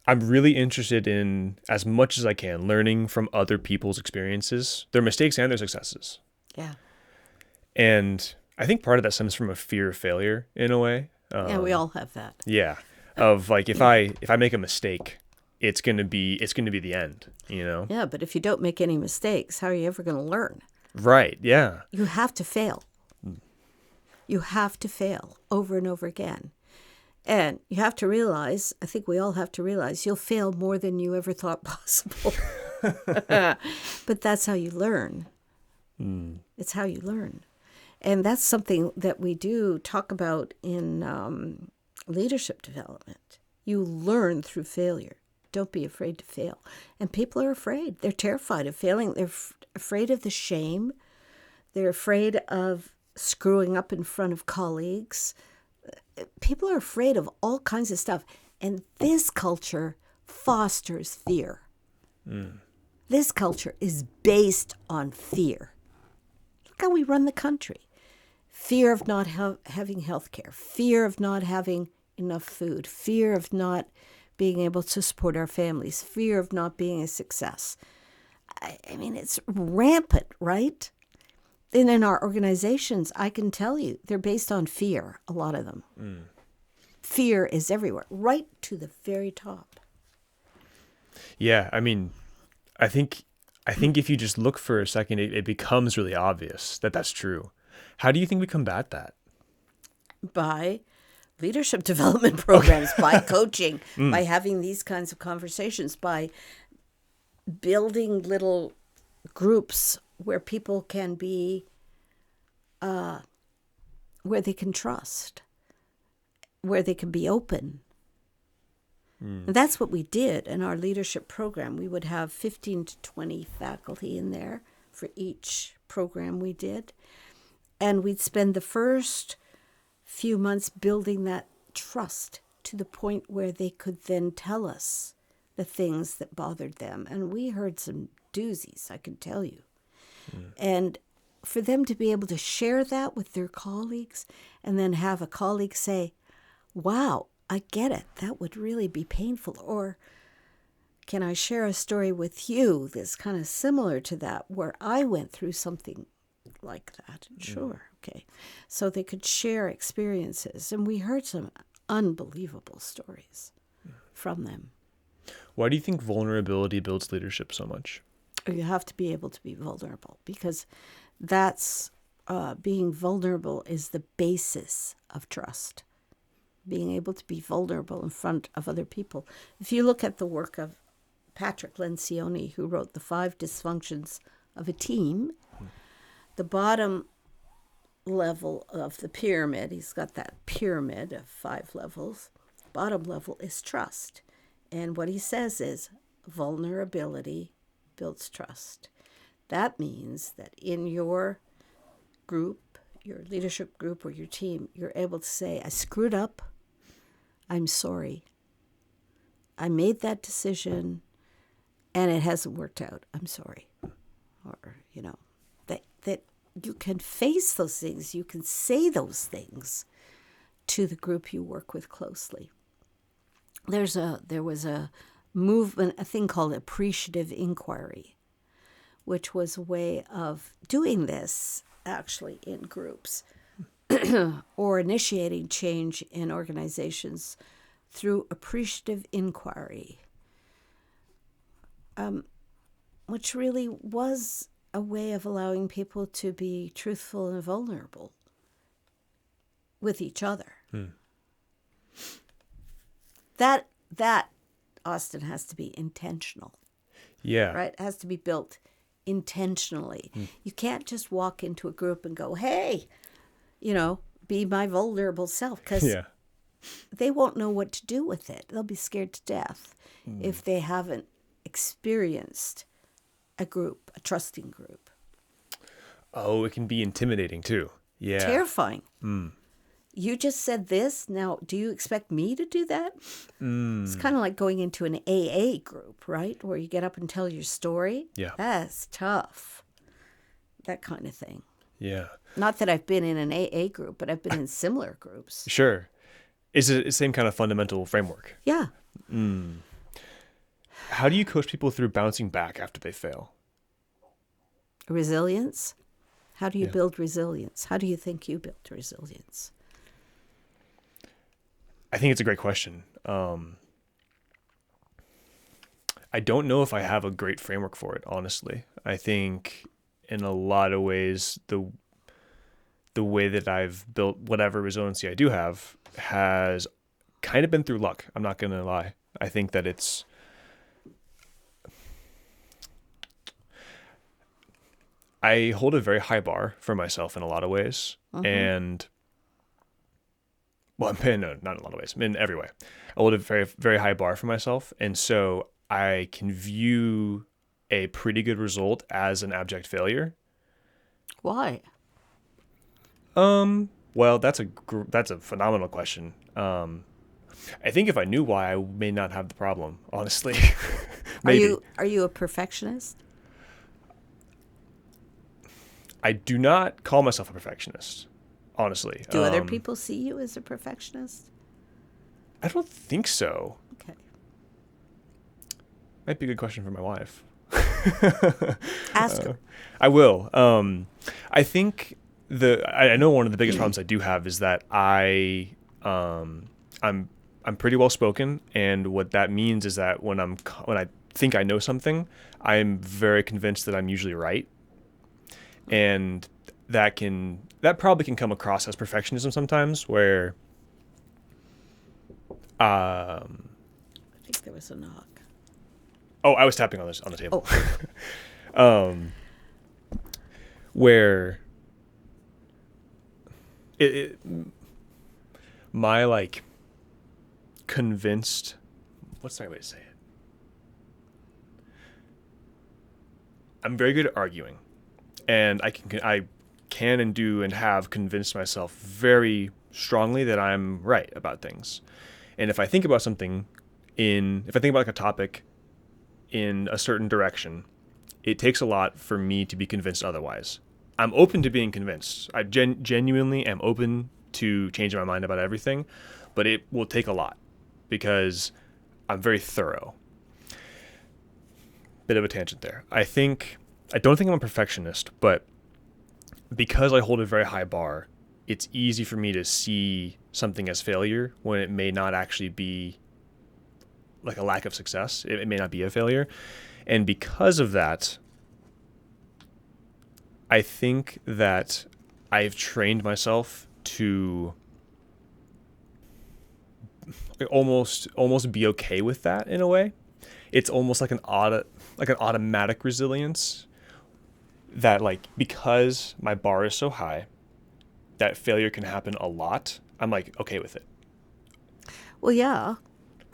I'm really interested in, as much as I can, learning from other people's experiences, their mistakes and their successes. Yeah. And I think part of that stems from a fear of failure in a way. Yeah, we all have that. Yeah. Of like, if I make a mistake, it's going to be the end, you know? Yeah, but if you don't make any mistakes, how are you ever going to learn? Right. Yeah. You have to fail. You have to fail over and over again. And you have to realize, I think we all have to realize, you'll fail more than you ever thought possible. But that's how you learn. It's how you learn. And that's something that we do talk about in leadership development. You learn through failure. Don't be afraid to fail. And people are afraid. They're terrified of failing. They're afraid of the shame. They're afraid of screwing up in front of colleagues. People are afraid of all kinds of stuff. And this culture fosters fear. This culture is based on fear. Look how we run the country. Fear of not having health care, fear of not having enough food, fear of not being able to support our families, fear of not being a success. I mean, it's rampant, right? And in our organizations, I can tell you, they're based on fear, a lot of them. Fear is everywhere, right to the very top. Yeah. I mean, I think if you just look for a second, it becomes really obvious that that's true. How do you think we combat that? by leadership development programs, by coaching, by having these kinds of conversations, by building little groups where people can be, where they can trust, where they can be open. And that's what we did in our leadership program. We would have 15 to 20 faculty in there for each program we did. And we'd spend the first few months building that trust to the point where they could then tell us the things that bothered them. And we heard some doozies, I can tell you. And for them to be able to share that with their colleagues and then have a colleague say, wow, I get it. That would really be painful. Or can I share a story with you that's kind of similar to that, where I went through something like that? Sure. Okay. So they could share experiences. And we heard some unbelievable stories from them. Why do you think vulnerability builds leadership so much? You have to be able to be vulnerable, because that's being vulnerable is the basis of trust. Being able to be vulnerable in front of other people. If you look at the work of Patrick Lencioni, who wrote The 5 Dysfunctions of a Team, the bottom level of the pyramid, he's got that pyramid of 5 levels, bottom level is trust. And what he says is vulnerability builds trust. That means that in your group, your leadership group or your team, you're able to say, I screwed up. I'm sorry. I made that decision and it hasn't worked out. I'm sorry. Or, that you can face those things. You can say those things to the group you work with closely. There was a movement, a thing called appreciative inquiry, which was a way of doing this actually in groups or initiating change in organizations through appreciative inquiry, which really was a way of allowing people to be truthful and vulnerable with each other. That Austin, has to be intentional. Yeah. Right? It has to be built intentionally. You can't just walk into a group and go, hey, be my vulnerable self, because they won't know what to do with it. They'll be scared to death if they haven't experienced a group, a trusting group. Oh, it can be intimidating too. Yeah. Terrifying. You just said this. Now, do you expect me to do that? It's kind of like going into an AA group, right? Where you get up and tell your story. Yeah. That's tough. That kind of thing. Yeah. Not that I've been in an AA group, but I've been in similar groups. Sure. Is it the same kind of fundamental framework? Yeah. How do you coach people through bouncing back after they fail? Resilience. How do you build resilience? How do you think you built resilience? I think it's a great question. I don't know if I have a great framework for it, honestly. I think in a lot of ways, the way that I've built whatever resiliency I do have has kind of been through luck. I'm not going to lie. I think that I hold a very high bar for myself in a lot of ways. And well, no, not in a lot of ways. In every way. I hold a very, very high bar for myself. And so I can view a pretty good result as an abject failure. Why? Well, that's a phenomenal question. I think if I knew why, I may not have the problem, honestly. Maybe. Are you a perfectionist? I do not call myself a perfectionist, honestly. Do other people see you as a perfectionist? I don't think so. Okay. Might be a good question for my wife. Ask her. I will. I think I know one of the biggest problems I do have is that I'm pretty well spoken, and what that means is that when I think I know something, I'm very convinced that I'm usually right. And that probably can come across as perfectionism sometimes, where I think there was a knock. oh, I was tapping on the table. Oh. Where it my like convinced, what's the right way to say it? I'm very good at arguing, and I can and do and have convinced myself very strongly that I'm right about things. And if I think about something if I think about like a topic in a certain direction, it takes a lot for me to be convinced otherwise. I'm open to being convinced. I genuinely am open to changing my mind about everything, but it will take a lot because I'm very thorough. Bit of a tangent there. I don't think I'm a perfectionist, but because I hold a very high bar, it's easy for me to see something as failure when it may not actually be like a lack of success. It may not be a failure. And because of that, I think that I've trained myself to almost be okay with that in a way. It's almost like an automatic resilience that, like, because my bar is so high that failure can happen a lot, I'm like okay with it. Well, yeah,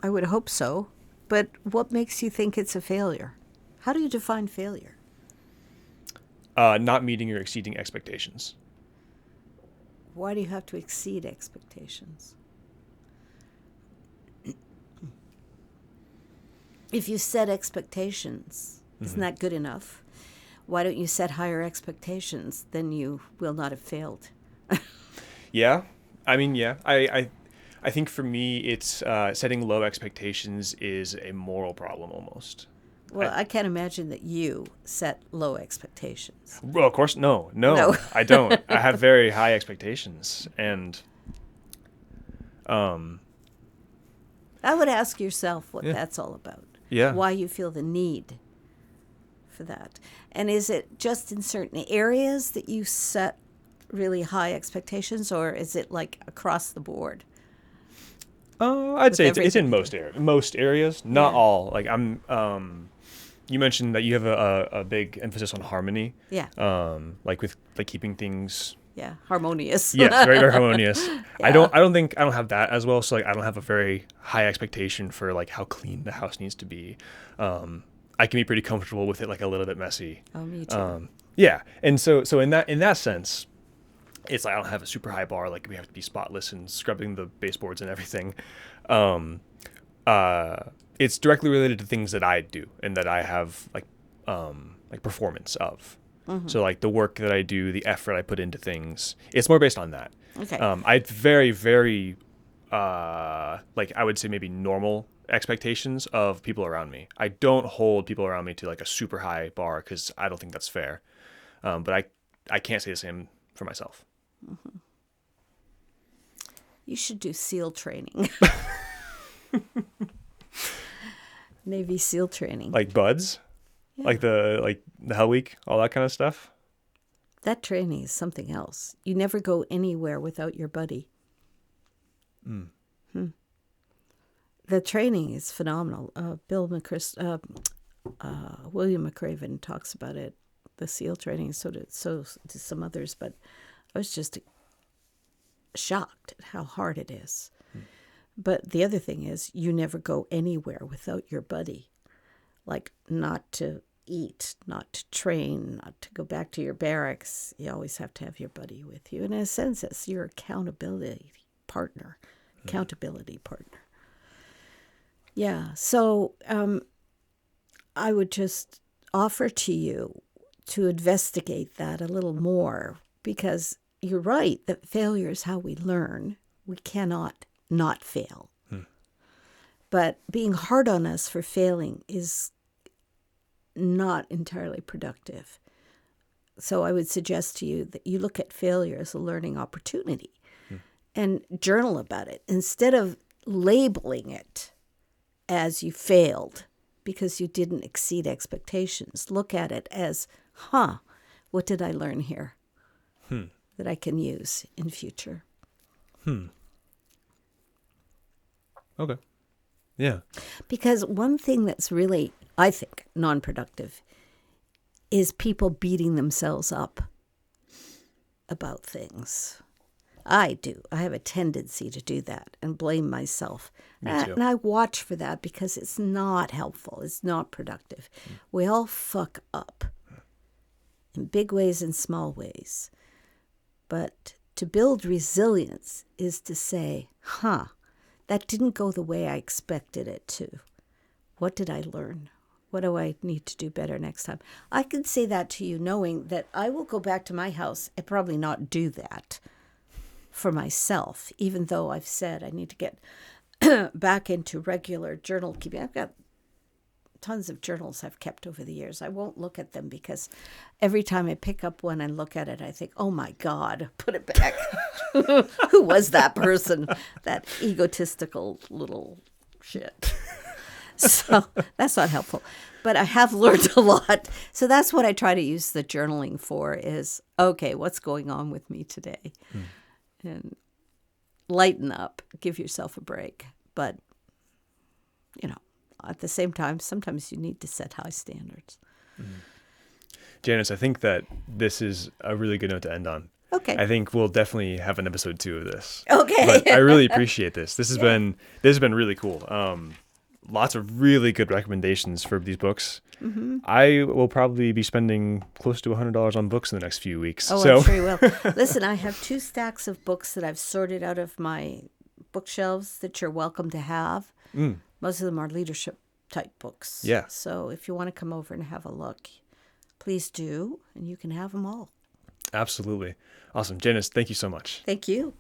I would hope so. But what makes you think it's a failure? How do you define failure? Not meeting or exceeding expectations. Why do you have to exceed expectations? If you set expectations, isn't that good enough? Why don't you set higher expectations? Then you will not have failed. Yeah. I mean, yeah. I think for me, it's setting low expectations is a moral problem almost. Well, I can't imagine that you set low expectations. Well, of course, no, No. I don't. I have very high expectations, and I would ask yourself what that's all about. Yeah. Why you feel the need for that. And is it just in certain areas that you set really high expectations, or is it like across the board? I'd say it's in most areas, not Yeah. all. Like you mentioned that you have a big emphasis on harmony. Yeah. Like with like keeping things. Yeah, harmonious. Yes, very, very harmonious. Yeah. I don't have that as well. So like I don't have a very high expectation for like how clean the house needs to be. I can be pretty comfortable with it like a little bit messy. Oh, me too. Yeah, and so in that sense, it's like I don't have a super high bar. Like we have to be spotless and scrubbing the baseboards and everything. It's directly related to things that I do and that I have like performance of. Mm-hmm. So like the work that I do, the effort I put into things, it's more based on that. Okay. I very, very, like I would say maybe normal expectations of people around me. I don't hold people around me to like a super high bar because I don't think that's fair. But I can't say the same for myself. Mm-hmm. You should do SEAL training. Navy SEAL training. Like buds? Yeah. Like the Hell Week, all that kind of stuff? That training is something else. You never go anywhere without your buddy. Mm. The training is phenomenal. William McCraven talks about it. The SEAL training, so did some others, but I was just shocked at how hard it is. But the other thing is, you never go anywhere without your buddy. Like, not to eat, not to train, not to go back to your barracks. You always have to have your buddy with you. And in a sense, it's your accountability partner. Yeah, so I would just offer to you to investigate that a little more, because you're right that failure is how we learn. We cannot not fail. But being hard on us for failing is not entirely productive. So I would suggest to you that you look at failure as a learning opportunity and journal about it instead of labeling it as you failed because you didn't exceed expectations. Look at it as, what did I learn here? that I can use in future. Okay. Yeah. Because one thing that's really, I think, non-productive is people beating themselves up about things. I do. I have a tendency to do that and blame myself. Me too. And I watch for that because it's not helpful. It's not productive. We all fuck up in big ways and small ways. But to build resilience is to say, that didn't go the way I expected it to. What did I learn? What do I need to do better next time? I can say that to you knowing that I will go back to my house and probably not do that for myself, even though I've said I need to get back into regular journal keeping. I've got tons of journals I've kept over the years. I won't look at them because every time I pick up one and look at it, I think, oh my God, put it back. Who was that person? That egotistical little shit. So that's not helpful. But I have learned a lot. So that's what I try to use the journaling for is, okay, what's going on with me today? And lighten up, give yourself a break. But, at the same time, sometimes you need to set high standards. Janis, I think that this is a really good note to end on. Okay. I think we'll definitely have an episode 2 of this. Okay. But I really appreciate this. This has been really cool. Lots of really good recommendations for these books. I will probably be spending close to $100 on books in the next few weeks. Oh, so. I'm sure you will. Listen, I have 2 stacks of books that I've sorted out of my bookshelves that you're welcome to have. Most of them are leadership type books. Yeah. So if you want to come over and have a look, please do, and you can have them all. Absolutely. Awesome. Janis, thank you so much. Thank you.